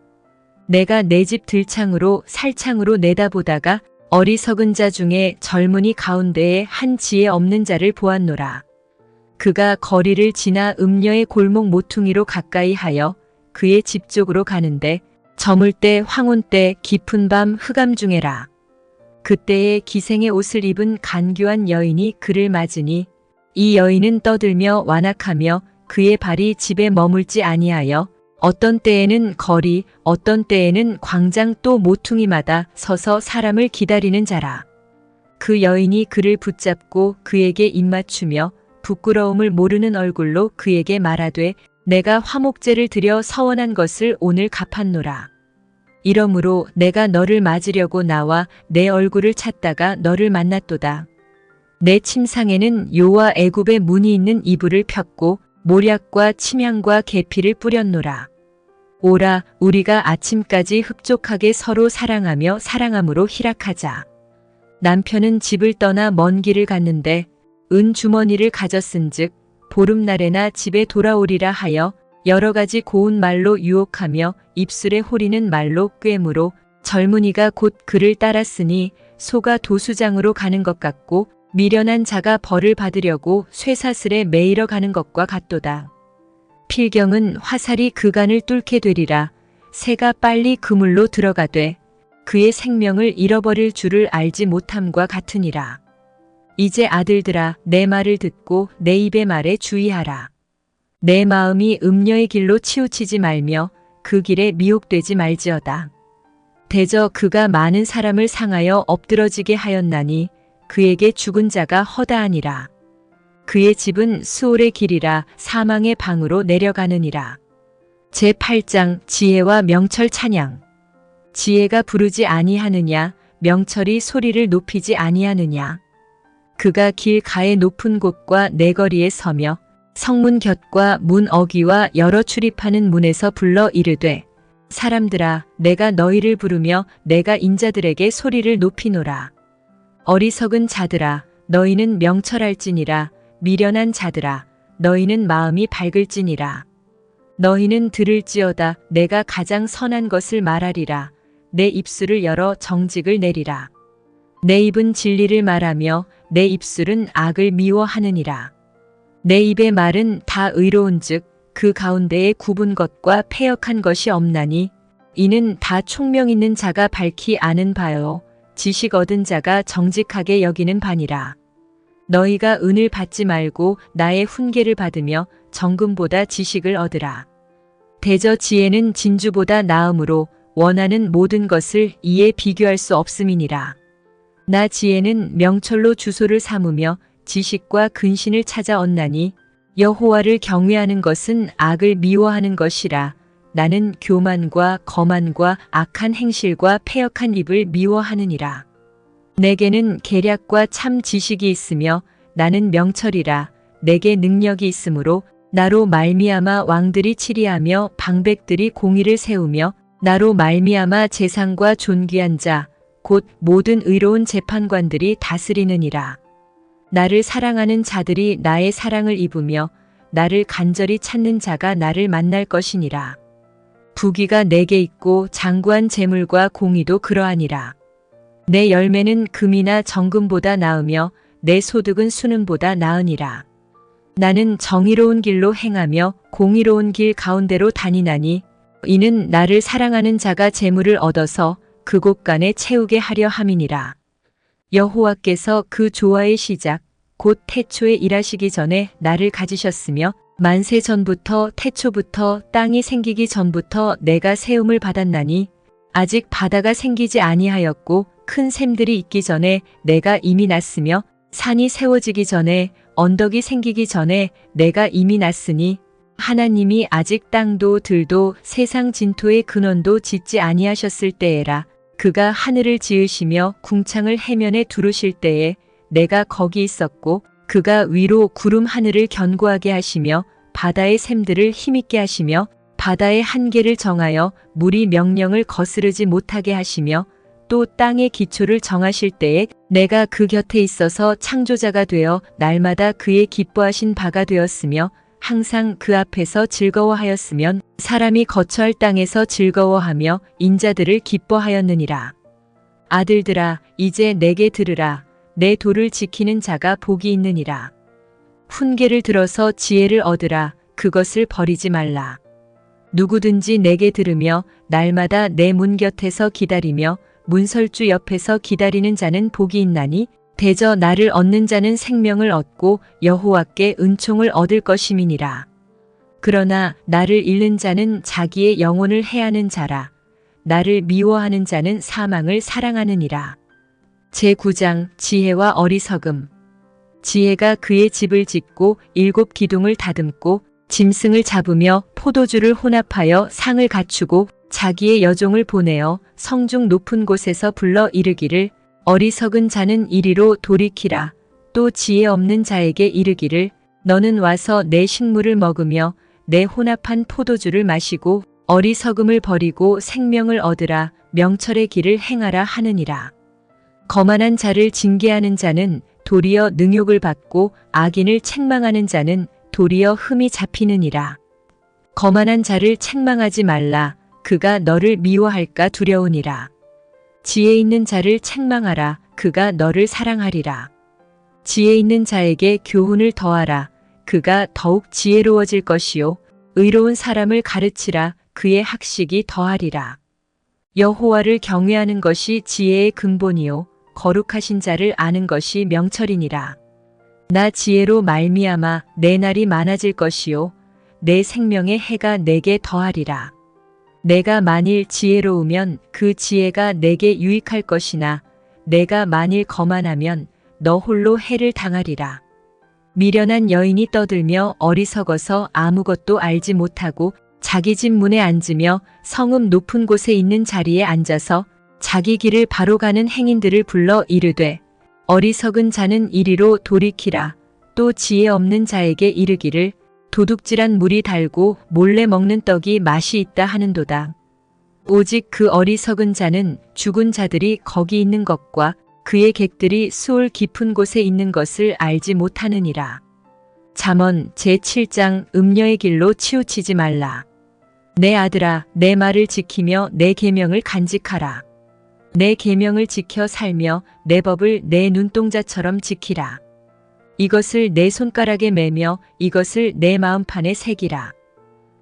내가 내 집 들창으로 살창으로 내다보다가 어리석은 자 중에 젊은이 가운데에 한 지혜 없는 자를 보았노라. 그가 거리를 지나 음녀의 골목 모퉁이로 가까이 하여 그의 집 쪽으로 가는데 저물 때 황혼 때 깊은 밤 흑암 중에라. 그때에 기생의 옷을 입은 간교한 여인이 그를 맞으니 이 여인은 떠들며 완악하며 그의 발이 집에 머물지 아니하여 어떤 때에는 거리, 어떤 때에는 광장 또 모퉁이마다 서서 사람을 기다리는 자라. 그 여인이 그를 붙잡고 그에게 입맞추며 부끄러움을 모르는 얼굴로 그에게 말하되 내가 화목제를 드려 서원한 것을 오늘 갚았노라. 이러므로 내가 너를 맞으려고 나와 내 얼굴을 찾다가 너를 만났도다. 내 침상에는 요와 애굽의 문이 있는 이불을 폈고 모략과 침향과 계피를 뿌렸노라. 오라, 우리가 아침까지 흡족하게 서로 사랑하며 사랑함으로 희락하자. 남편은 집을 떠나 먼 길을 갔는데 은 주머니를 가졌은즉 보름날에나 집에 돌아오리라 하여 여러 가지 고운 말로 유혹하며 입술에 호리는 말로 꿰므로 젊은이가 곧 그를 따랐으니 소가 도수장으로 가는 것 같고 미련한 자가 벌을 받으려고 쇠사슬에 매이러 가는 것과 같도다. 필경은 화살이 그간을 뚫게 되리라. 새가 빨리 그물로 들어가되 그의 생명을 잃어버릴 줄을 알지 못함과 같으니라. 이제 아들들아, 내 말을 듣고 내 입의 말에 주의하라. 내 마음이 음녀의 길로 치우치지 말며 그 길에 미혹되지 말지어다. 대저 그가 많은 사람을 상하여 엎드러지게 하였나니 그에게 죽은 자가 허다하니라. 그의 집은 수올의 길이라 사망의 방으로 내려가느니라. 제8장 지혜와 명철 찬양. 지혜가 부르지 아니하느냐, 명철이 소리를 높이지 아니하느냐. 그가 길 가의 높은 곳과 내거리에 서며 성문 곁과 문 어귀와 여러 출입하는 문에서 불러 이르되 사람들아, 내가 너희를 부르며 내가 인자들에게 소리를 높이노라. 어리석은 자들아, 너희는 명철할지니라. 미련한 자들아, 너희는 마음이 밝을지니라. 너희는 들을지어다. 내가 가장 선한 것을 말하리라. 내 입술을 열어 정직을 내리라. 내 입은 진리를 말하며 내 입술은 악을 미워하느니라. 내 입의 말은 다 의로운즉 그 가운데에 굽은 것과 패역한 것이 없나니 이는 다 총명 있는 자가 밝히 아는 바요 지식 얻은 자가 정직하게 여기는 바니라. 너희가 은을 받지 말고 나의 훈계를 받으며 정금보다 지식을 얻으라. 대저 지혜는 진주보다 나음으로 원하는 모든 것을 이에 비교할 수 없음이니라. 나 지혜는 명철로 주소를 삼으며 지식과 근신을 찾아 얻나니 여호와를 경외하는 것은 악을 미워하는 것이라. 나는 교만과 거만과 악한 행실과 패역한 입을 미워하느니라. 내게는 계략과 참 지식이 있으며 나는 명철이라. 내게 능력이 있으므로 나로 말미암아 왕들이 치리하며 방백들이 공의를 세우며 나로 말미암아 재상과 존귀한 자 곧 모든 의로운 재판관들이 다스리느니라. 나를 사랑하는 자들이 나의 사랑을 입으며 나를 간절히 찾는 자가 나를 만날 것이니라. 부귀가 내게 있고 장구한 재물과 공의도 그러하니라. 내 열매는 금이나 정금보다 나으며 내 소득은 순금보다 나으니라. 나는 정의로운 길로 행하며 공의로운 길 가운데로 다니나니 이는 나를 사랑하는 자가 재물을 얻어서 그곳간에 채우게 하려 함이니라. 여호와께서 그 조화의 시작 곧 태초에 일하시기 전에 나를 가지셨으며 만세 전부터 태초부터 땅이 생기기 전부터 내가 세움을 받았나니 아직 바다가 생기지 아니하였고 큰 샘들이 있기 전에 내가 이미 났으며 산이 세워지기 전에 언덕이 생기기 전에 내가 이미 났으니 하나님이 아직 땅도 들도 세상 진토의 근원도 짓지 아니하셨을 때에라. 그가 하늘을 지으시며 궁창을 해면에 두르실 때에 내가 거기 있었고 그가 위로 구름 하늘을 견고하게 하시며 바다의 샘들을 힘있게 하시며 바다의 한계를 정하여 물이 명령을 거스르지 못하게 하시며 또 땅의 기초를 정하실 때에 내가 그 곁에 있어서 창조자가 되어 날마다 그의 기뻐하신 바가 되었으며 항상 그 앞에서 즐거워하였으면 사람이 거처할 땅에서 즐거워하며 인자들을 기뻐하였느니라. 아들들아 이제 내게 들으라. 내 도를 지키는 자가 복이 있느니라. 훈계를 들어서 지혜를 얻으라. 그것을 버리지 말라. 누구든지 내게 들으며 날마다 내 문 곁에서 기다리며 문설주 옆에서 기다리는 자는 복이 있나니 대저 나를 얻는 자는 생명을 얻고 여호와께 은총을 얻을 것임이니라. 그러나 나를 잃는 자는 자기의 영혼을 해하는 자라. 나를 미워하는 자는 사망을 사랑하느니라. 제9장 지혜와 어리석음. 지혜가 그의 집을 짓고 7 기둥을 다듬고 짐승을 잡으며 포도주를 혼합하여 상을 갖추고 자기의 여종을 보내어 성중 높은 곳에서 불러 이르기를 어리석은 자는 이리로 돌이키라. 또 지혜 없는 자에게 이르기를 너는 와서 내 식물을 먹으며 내 혼합한 포도주를 마시고 어리석음을 버리고 생명을 얻으라. 명철의 길을 행하라 하느니라. 거만한 자를 징계하는 자는 도리어 능욕을 받고 악인을 책망하는 자는 도리어 흠이 잡히느니라. 거만한 자를 책망하지 말라. 그가 너를 미워할까 두려우니라. 지혜 있는 자를 책망하라. 그가 너를 사랑하리라. 지혜 있는 자에게 교훈을 더하라. 그가 더욱 지혜로워질 것이요. 의로운 사람을 가르치라. 그의 학식이 더하리라. 여호와를 경외하는 것이 지혜의 근본이요. 거룩하신 자를 아는 것이 명철이니라. 나 지혜로 말미암아 내 날이 많아질 것이요. 내 생명의 해가 내게 더하리라. 내가 만일 지혜로우면 그 지혜가 내게 유익할 것이나 내가 만일 거만하면 너 홀로 해를 당하리라. 미련한 여인이 떠들며 어리석어서 아무것도 알지 못하고 자기 집 문에 앉으며 성읍 높은 곳에 있는 자리에 앉아서 자기 길을 바로 가는 행인들을 불러 이르되 어리석은 자는 이리로 돌이키라. 또 지혜 없는 자에게 이르기를 도둑질한 물이 달고 몰래 먹는 떡이 맛이 있다 하는도다. 오직 그 어리석은 자는 죽은 자들이 거기 있는 것과 그의 객들이 수올 깊은 곳에 있는 것을 알지 못하느니라. 잠언 제7장 음녀의 길로 치우치지 말라. 내 아들아 내 말을 지키며 내 계명을 간직하라. 내 계명을 지켜 살며 내 법을 내 눈동자처럼 지키라. 이것을 내 손가락에 매며 이것을 내 마음판에 새기라.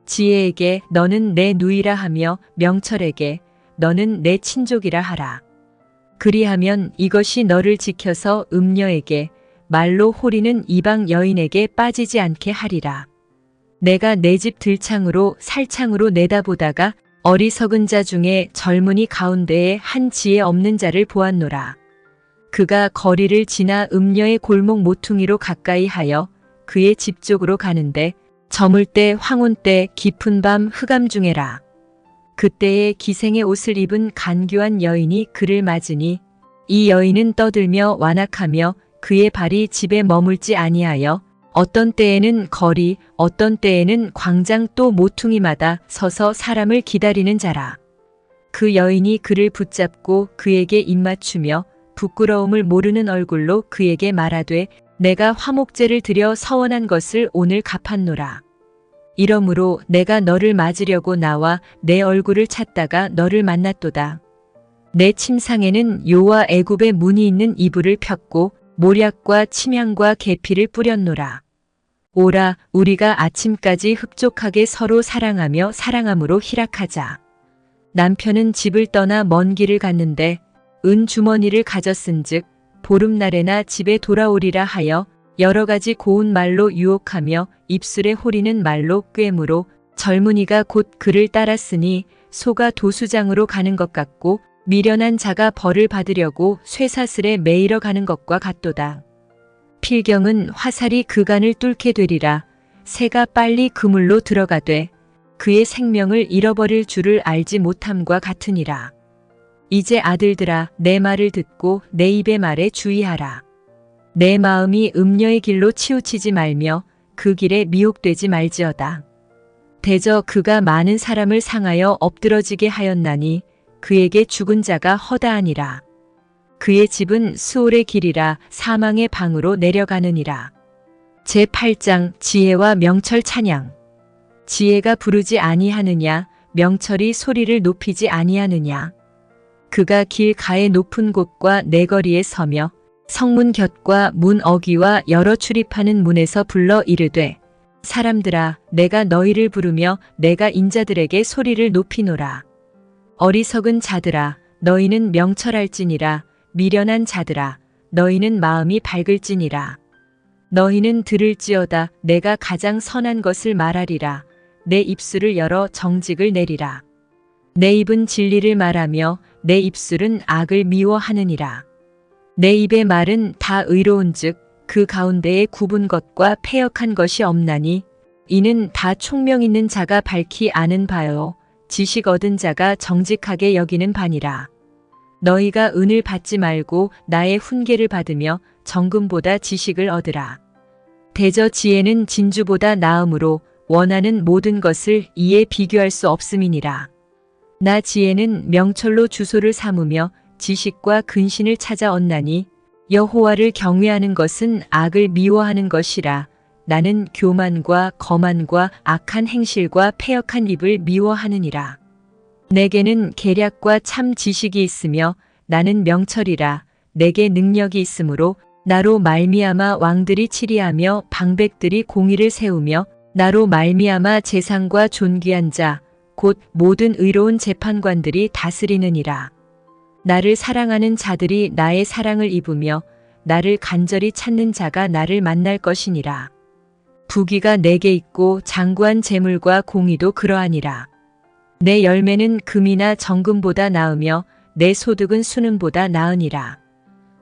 지혜에게 너는 내 누이라 하며 명철에게 너는 내 친족이라 하라. 그리하면 이것이 너를 지켜서 음녀에게 말로 호리는 이방 여인에게 빠지지 않게 하리라. 내가 내 집 들창으로 살창으로 내다보다가 어리석은 자 중에 젊은이 가운데에 한 지혜 없는 자를 보았노라. 그가 거리를 지나 음녀의 골목 모퉁이로 가까이 하여 그의 집 쪽으로 가는데 저물 때 황혼 때 깊은 밤 흑암 중에라. 그때에 기생의 옷을 입은 간교한 여인이 그를 맞으니 이 여인은 떠들며 완악하며 그의 발이 집에 머물지 아니하여 어떤 때에는 거리 어떤 때에는 광장 또 모퉁이마다 서서 사람을 기다리는 자라. 그 여인이 그를 붙잡고 그에게 입맞추며 부끄러움을 모르는 얼굴로 그에게 말하되 내가 화목제를 드려 서원한 것을 오늘 갚았노라. 이러므로 내가 너를 맞으려고 나와 내 얼굴을 찾다가 너를 만났도다. 내 침상에는 요와 애굽의 문이 있는 이불을 폈고 모략과 침향과 계피를 뿌렸노라. 오라, 우리가 아침까지 흡족하게 서로 사랑하며 사랑함으로 희락하자. 남편은 집을 떠나 먼 길을 갔는데 은 주머니를 가졌은즉 보름날에나 집에 돌아오리라 하여 여러 가지 고운 말로 유혹하며 입술에 호리는 말로 꾀므로 젊은이가 곧 그를 따랐으니 소가 도수장으로 가는 것 같고 미련한 자가 벌을 받으려고 쇠사슬에 매이러 가는 것과 같도다. 필경은 화살이 그간을 뚫게 되리라. 새가 빨리 그물로 들어가되 그의 생명을 잃어버릴 줄을 알지 못함과 같으니라. 이제 아들들아, 내 말을 듣고 내 입의 말에 주의하라. 내 마음이 음녀의 길로 치우치지 말며 그 길에 미혹되지 말지어다. 대저 그가 많은 사람을 상하여 엎드러지게 하였나니 그에게 죽은 자가 허다하니라. 그의 집은 수올의 길이라 사망의 방으로 내려가느니라. 제8장 지혜와 명철 찬양. 지혜가 부르지 아니하느냐, 명철이 소리를 높이지 아니하느냐. 그가 길 가의 높은 곳과 내거리에 서며 성문 곁과 문 어귀와 여러 출입하는 문에서 불러 이르되 사람들아, 내가 너희를 부르며 내가 인자들에게 소리를 높이노라. 어리석은 자들아, 너희는 명철할지니라. 미련한 자들아, 너희는 마음이 밝을지니라. 너희는 들을지어다. 내가 가장 선한 것을 말하리라. 내 입술을 열어 정직을 내리라. 내 입은 진리를 말하며 내 입술은 악을 미워하느니라. 내 입의 말은 다 의로운즉 그 가운데에 굽은 것과 패역한 것이 없나니 이는 다 총명 있는 자가 밝히 아는 바요 지식 얻은 자가 정직하게 여기는 바니라. 너희가 은을 받지 말고 나의 훈계를 받으며 정금보다 지식을 얻으라. 대저 지혜는 진주보다 나음으로 원하는 모든 것을 이에 비교할 수 없음이니라. 나 지혜는 명철로 주소를 삼으며 지식과 근신을 찾아 얻나니 여호와를 경외하는 것은 악을 미워하는 것이라. 나는 교만과 거만과 악한 행실과 패역한 입을 미워하느니라. 내게는 계략과 참 지식이 있으며 나는 명철이라. 내게 능력이 있으므로 나로 말미암아 왕들이 치리하며 방백들이 공의를 세우며 나로 말미암아 재상과 존귀한 자 곧 모든 의로운 재판관들이 다스리느니라. 나를 사랑하는 자들이 나의 사랑을 입으며 나를 간절히 찾는 자가 나를 만날 것이니라. 부귀가 내게 있고 장구한 재물과 공의도 그러하니라. 내 열매는 금이나 정금보다 나으며 내 소득은 수는보다 나으니라.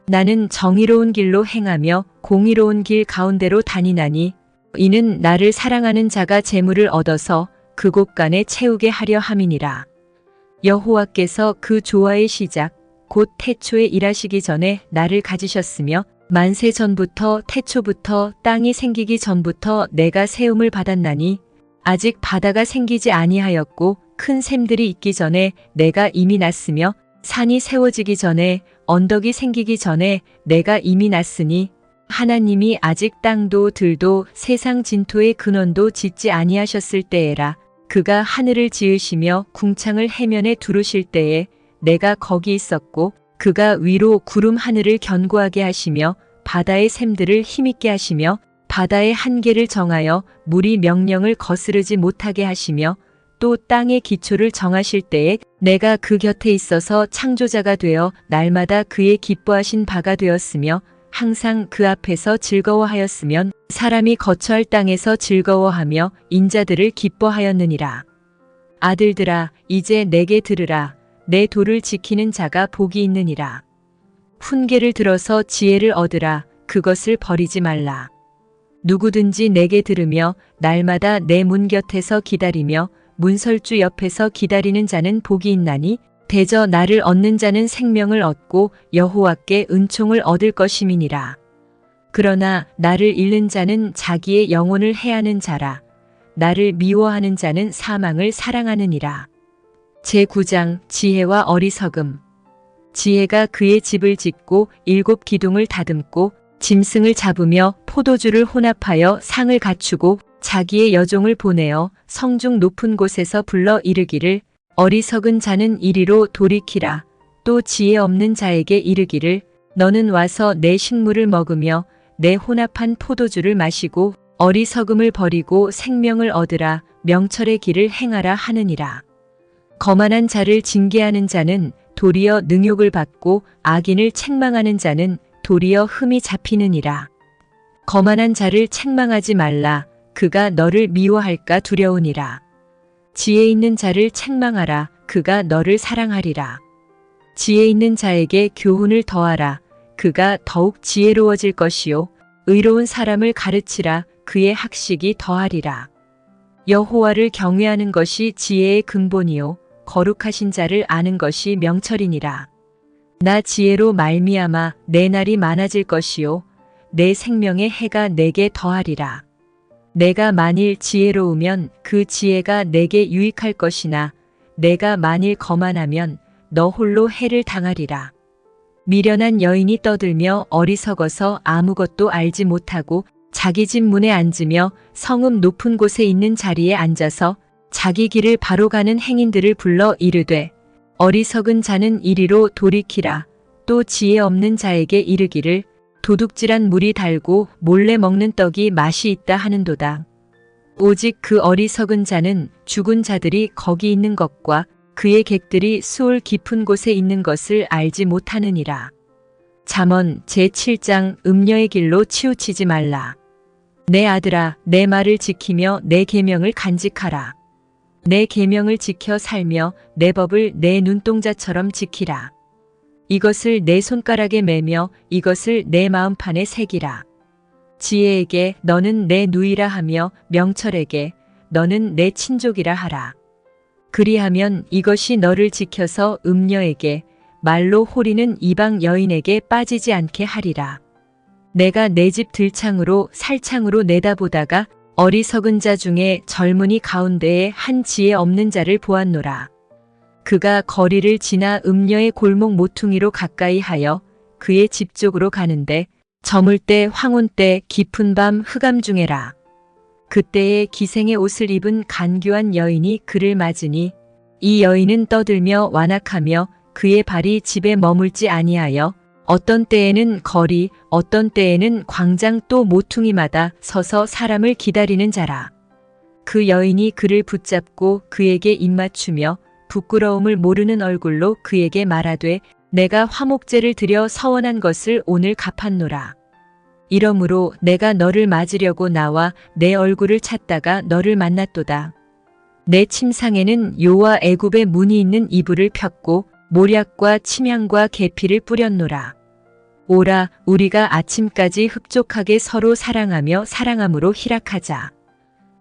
나는 정의로운 길로 행하며 공의로운 길 가운데로 다니나니 이는 나를 사랑하는 자가 재물을 얻어서 그곳 간에 채우게 하려 함이니라. 여호와께서 그 조화의 시작 곧 태초에 일하시기 전에 나를 가지셨으며 만세 전부터 태초부터 땅이 생기기 전부터 내가 세움을 받았나니 아직 바다가 생기지 아니하였고 큰 샘들이 있기 전에 내가 이미 났으며 산이 세워지기 전에 언덕이 생기기 전에 내가 이미 났으니 하나님이 아직 땅도 들도 세상 진토의 근원도 짓지 아니하셨을 때에라. 그가 하늘을 지으시며 궁창을 해면에 두르실 때에 내가 거기 있었고 그가 위로 구름 하늘을 견고하게 하시며 바다의 샘들을 힘있게 하시며 바다의 한계를 정하여 물이 명령을 거스르지 못하게 하시며 또 땅의 기초를 정하실 때에 내가 그 곁에 있어서 창조자가 되어 날마다 그의 기뻐하신 바가 되었으며 항상 그 앞에서 즐거워하였으면 사람이 거처할 땅에서 즐거워하며 인자들을 기뻐하였느니라. 아들들아, 이제 내게 들으라. 내 도를 지키는 자가 복이 있느니라. 훈계를 들어서 지혜를 얻으라. 그것을 버리지 말라. 누구든지 내게 들으며 날마다 내 문 곁에서 기다리며 문설주 옆에서 기다리는 자는 복이 있나니 대저 나를 얻는 자는 생명을 얻고 여호와께 은총을 얻을 것임이니라. 그러나 나를 잃는 자는 자기의 영혼을 해하는 자라. 나를 미워하는 자는 사망을 사랑하느니라. 제9장 지혜와 어리석음. 지혜가 그의 집을 짓고 7 기둥을 다듬고 짐승을 잡으며 포도주를 혼합하여 상을 갖추고 자기의 여종을 보내어 성중 높은 곳에서 불러 이르기를 어리석은 자는 이리로 돌이키라. 또 지혜 없는 자에게 이르기를 너는 와서 내 식물을 먹으며 내 혼합한 포도주를 마시고 어리석음을 버리고 생명을 얻으라 명철의 길을 행하라 하느니라. 거만한 자를 징계하는 자는 도리어 능욕을 받고 악인을 책망하는 자는 도리어 흠이 잡히느니라. 거만한 자를 책망하지 말라. 그가 너를 미워할까 두려우니라. 지혜 있는 자를 책망하라. 그가 너를 사랑하리라. 지혜 있는 자에게 교훈을 더하라. 그가 더욱 지혜로워질 것이요. 의로운 사람을 가르치라. 그의 학식이 더하리라. 여호와를 경외하는 것이 지혜의 근본이요. 거룩하신 자를 아는 것이 명철이니라. 나 지혜로 말미암아 내 날이 많아질 것이요. 내 생명의 해가 내게 더하리라. 내가 만일 지혜로우면 그 지혜가 내게 유익할 것이나 내가 만일 거만하면 너 홀로 해를 당하리라. 미련한 여인이 떠들며 어리석어서 아무것도 알지 못하고 자기 집 문에 앉으며 성읍 높은 곳에 있는 자리에 앉아서 자기 길을 바로 가는 행인들을 불러 이르되 어리석은 자는 이리로 돌이키라. 또 지혜 없는 자에게 이르기를 도둑질한 물이 달고 몰래 먹는 떡이 맛이 있다 하는도다. 오직 그 어리석은 자는 죽은 자들이 거기 있는 것과 그의 객들이 수올 깊은 곳에 있는 것을 알지 못하느니라. 잠언 제7장 음녀의 길로 치우치지 말라. 내 아들아 내 말을 지키며 내 계명을 간직하라. 내 계명을 지켜 살며 내 법을 내 눈동자처럼 지키라. 이것을 내 손가락에 매며 이것을 내 마음판에 새기라. 지혜에게 너는 내 누이라 하며 명철에게 너는 내 친족이라 하라. 그리하면 이것이 너를 지켜서 음녀에게 말로 호리는 이방 여인에게 빠지지 않게 하리라. 내가 내 집 들창으로 살창으로 내다보다가 어리석은 자 중에 젊은이 가운데에 한 지혜 없는 자를 보았노라. 그가 거리를 지나 음녀의 골목 모퉁이로 가까이 하여 그의 집 쪽으로 가는데 저물 때 황혼 때 깊은 밤 흑암 중에라. 그때에 기생의 옷을 입은 간교한 여인이 그를 맞으니 이 여인은 떠들며 완악하며 그의 발이 집에 머물지 아니하여 어떤 때에는 거리 어떤 때에는 광장 또 모퉁이마다 서서 사람을 기다리는 자라. 그 여인이 그를 붙잡고 그에게 입맞추며 부끄러움을 모르는 얼굴로 그에게 말하되 내가 화목제를 드려 서원한 것을 오늘 갚았노라. 이러므로 내가 너를 맞으려고 나와 내 얼굴을 찾다가 너를 만났도다. 내 침상에는 요와 애굽의 문이 있는 이불을 폈고 모략과 침향과 계피를 뿌렸노라. 오라 우리가 아침까지 흡족하게 서로 사랑하며 사랑함으로 희락하자.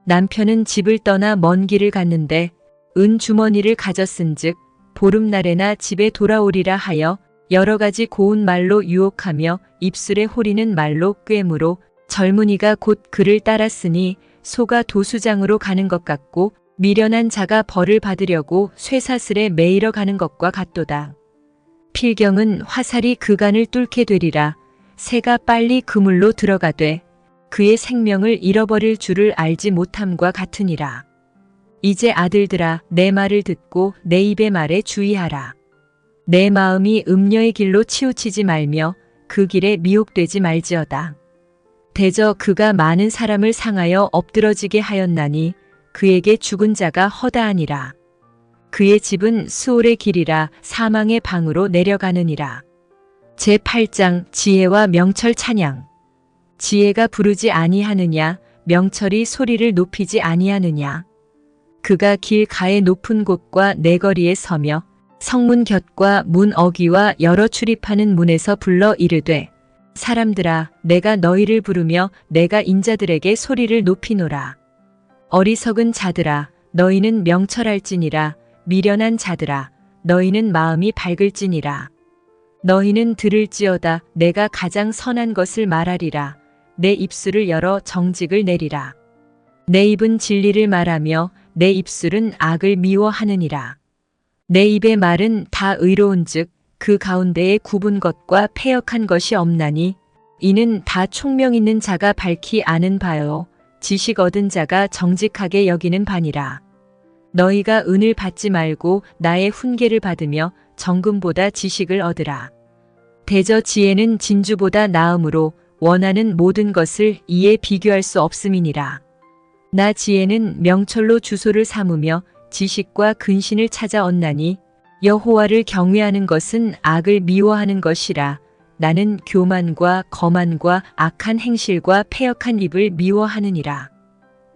남편은 집을 떠나 먼 길을 갔는데 은 주머니를 가졌은즉 보름날에나 집에 돌아오리라 하여 여러 가지 고운 말로 유혹하며 입술에 호리는 말로 꿰므로 젊은이가 곧 그를 따랐으니 소가 도수장으로 가는 것 같고 미련한 자가 벌을 받으려고 쇠사슬에 매이러 가는 것과 같도다. 필경은 화살이 그간을 뚫게 되리라. 새가 빨리 그물로 들어가되 그의 생명을 잃어버릴 줄을 알지 못함과 같으니라. 이제 아들들아 내 말을 듣고 내 입의 말에 주의하라. 내 마음이 음녀의 길로 치우치지 말며 그 길에 미혹되지 말지어다. 대저 그가 많은 사람을 상하여 엎드러지게 하였나니 그에게 죽은 자가 허다하니라. 그의 집은 수올의 길이라 사망의 방으로 내려가느니라. 제8장 지혜와 명철 찬양. 지혜가 부르지 아니하느냐 명철이 소리를 높이지 아니하느냐. 그가 길 가의 높은 곳과 내거리에 서며 성문 곁과 문 어귀와 여러 출입하는 문에서 불러 이르되 사람들아 내가 너희를 부르며 내가 인자들에게 소리를 높이노라. 어리석은 자들아 너희는 명철할지니라. 미련한 자들아 너희는 마음이 밝을지니라. 너희는 들을지어다. 내가 가장 선한 것을 말하리라. 내 입술을 열어 정직을 내리라. 내 입은 진리를 말하며 내 입술은 악을 미워하느니라. 내 입의 말은 다 의로운즉 그 가운데에 굽은 것과 패역한 것이 없나니 이는 다 총명 있는 자가 밝히 아는 바요 지식 얻은 자가 정직하게 여기는 바니라. 너희가 은을 받지 말고 나의 훈계를 받으며 정금보다 지식을 얻으라. 대저 지혜는 진주보다 나음으로 원하는 모든 것을 이에 비교할 수 없음이니라. 나 지혜는 명철로 주소를 삼으며 지식과 근신을 찾아 얻나니 여호와를 경외하는 것은 악을 미워하는 것이라. 나는 교만과 거만과 악한 행실과 패역한 입을 미워하느니라.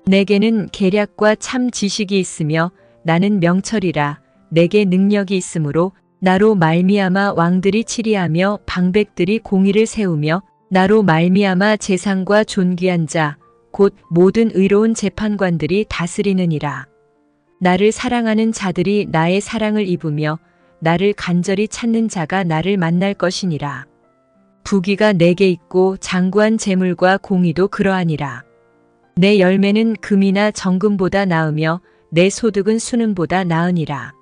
내게는 계략과 참 지식이 있으며 나는 명철이라. 내게 능력이 있으므로 나로 말미암아 왕들이 치리하며 방백들이 공의를 세우며 나로 말미암아 재상과 존귀한 자 곧 모든 의로운 재판관들이 다스리느니라. 나를 사랑하는 자들이 나의 사랑을 입으며 나를 간절히 찾는 자가 나를 만날 것이니라. 부귀가 내게 있고 장구한 재물과 공의도 그러하니라. 내 열매는 금이나 정금보다 나으며 내 소득은 수는보다 나으니라.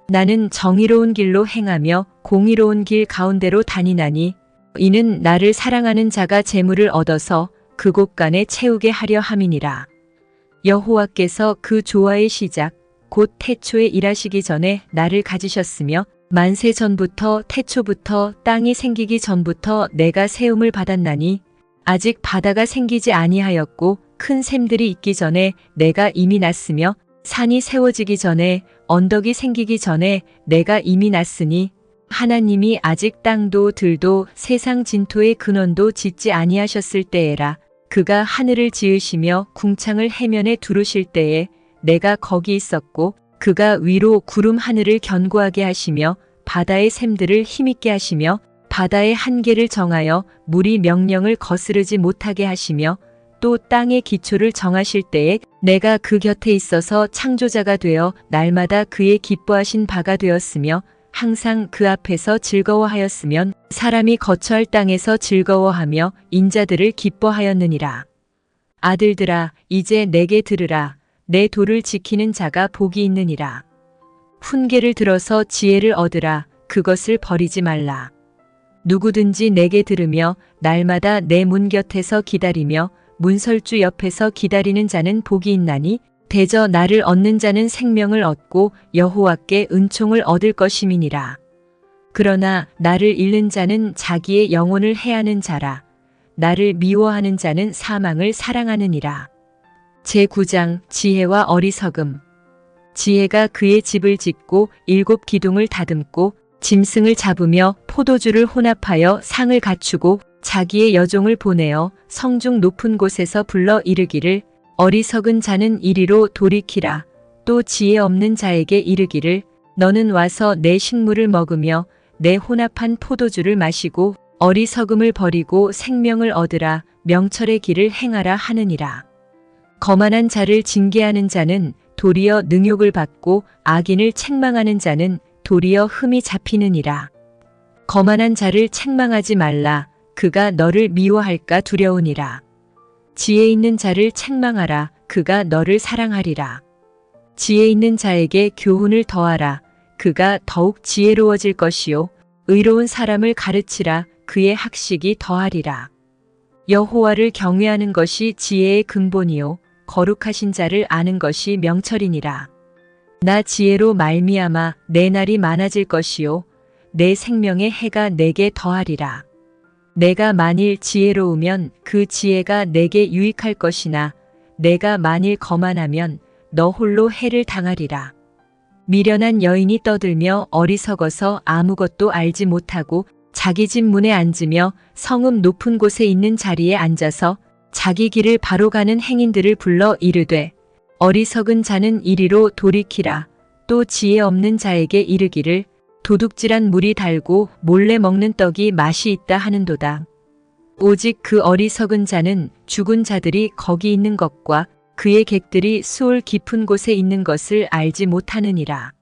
나는 정의로운 길로 행하며 공의로운 길 가운데로 다니나니 이는 나를 사랑하는 자가 재물을 얻어서 그곳간에 채우게 하려 함이니라. 여호와께서 그 조화의 시작 곧 태초에 일하시기 전에 나를 가지셨으며 만세 전부터 태초부터 땅이 생기기 전부터 내가 세움을 받았나니 아직 바다가 생기지 아니하였고 큰 샘들이 있기 전에 내가 이미 났으며 산이 세워지기 전에 언덕이 생기기 전에 내가 이미 났으니 하나님이 아직 땅도 들도 세상 진토의 근원도 짓지 아니하셨을 때에라. 그가 하늘을 지으시며 궁창을 해면에 두르실 때에 내가 거기 있었고 그가 위로 구름 하늘을 견고하게 하시며 바다의 샘들을 힘있게 하시며 바다의 한계를 정하여 물이 명령을 거스르지 못하게 하시며 또 땅의 기초를 정하실 때에 내가 그 곁에 있어서 창조자가 되어 날마다 그의 기뻐하신 바가 되었으며 항상 그 앞에서 즐거워하였으면 사람이 거처할 땅에서 즐거워하며 인자들을 기뻐하였느니라. 아들들아 이제 내게 들으라. 내 도를 지키는 자가 복이 있느니라. 훈계를 들어서 지혜를 얻으라. 그것을 버리지 말라. 누구든지 내게 들으며 날마다 내 문 곁에서 기다리며 문설주 옆에서 기다리는 자는 복이 있나니 대저 나를 얻는 자는 생명을 얻고 여호와께 은총을 얻을 것임이니라. 그러나 나를 잃는 자는 자기의 영혼을 해하는 자라. 나를 미워하는 자는 사망을 사랑하느니라. 제9장 지혜와 어리석음. 지혜가 그의 집을 짓고 7 기둥을 다듬고 짐승을 잡으며 포도주를 혼합하여 상을 갖추고 자기의 여종을 보내어 성중 높은 곳에서 불러 이르기를 어리석은 자는 이리로 돌이키라. 또 지혜 없는 자에게 이르기를 너는 와서 내 식물을 먹으며 내 혼합한 포도주를 마시고 어리석음을 버리고 생명을 얻으라. 명철의 길을 행하라 하느니라. 거만한 자를 징계하는 자는 도리어 능욕을 받고 악인을 책망하는 자는 도리어 흠이 잡히느니라. 거만한 자를 책망하지 말라. 그가 너를 미워할까 두려우니라. 지혜 있는 자를 책망하라. 그가 너를 사랑하리라. 지혜 있는 자에게 교훈을 더하라. 그가 더욱 지혜로워질 것이요. 의로운 사람을 가르치라. 그의 학식이 더하리라. 여호와를 경외하는 것이 지혜의 근본이요. 거룩하신 자를 아는 것이 명철이니라. 나 지혜로 말미암아 내 날이 많아질 것이요. 내 생명의 해가 내게 더하리라. 내가 만일 지혜로우면 그 지혜가 내게 유익할 것이나 내가 만일 거만하면 너 홀로 해를 당하리라. 미련한 여인이 떠들며 어리석어서 아무것도 알지 못하고 자기 집 문에 앉으며 성읍 높은 곳에 있는 자리에 앉아서 자기 길을 바로 가는 행인들을 불러 이르되 어리석은 자는 이리로 돌이키라. 또 지혜 없는 자에게 이르기를 도둑질한 물이 달고 몰래 먹는 떡이 맛이 있다 하는도다. 오직 그 어리석은 자는 죽은 자들이 거기 있는 것과 그의 객들이 수올 깊은 곳에 있는 것을 알지 못하느니라.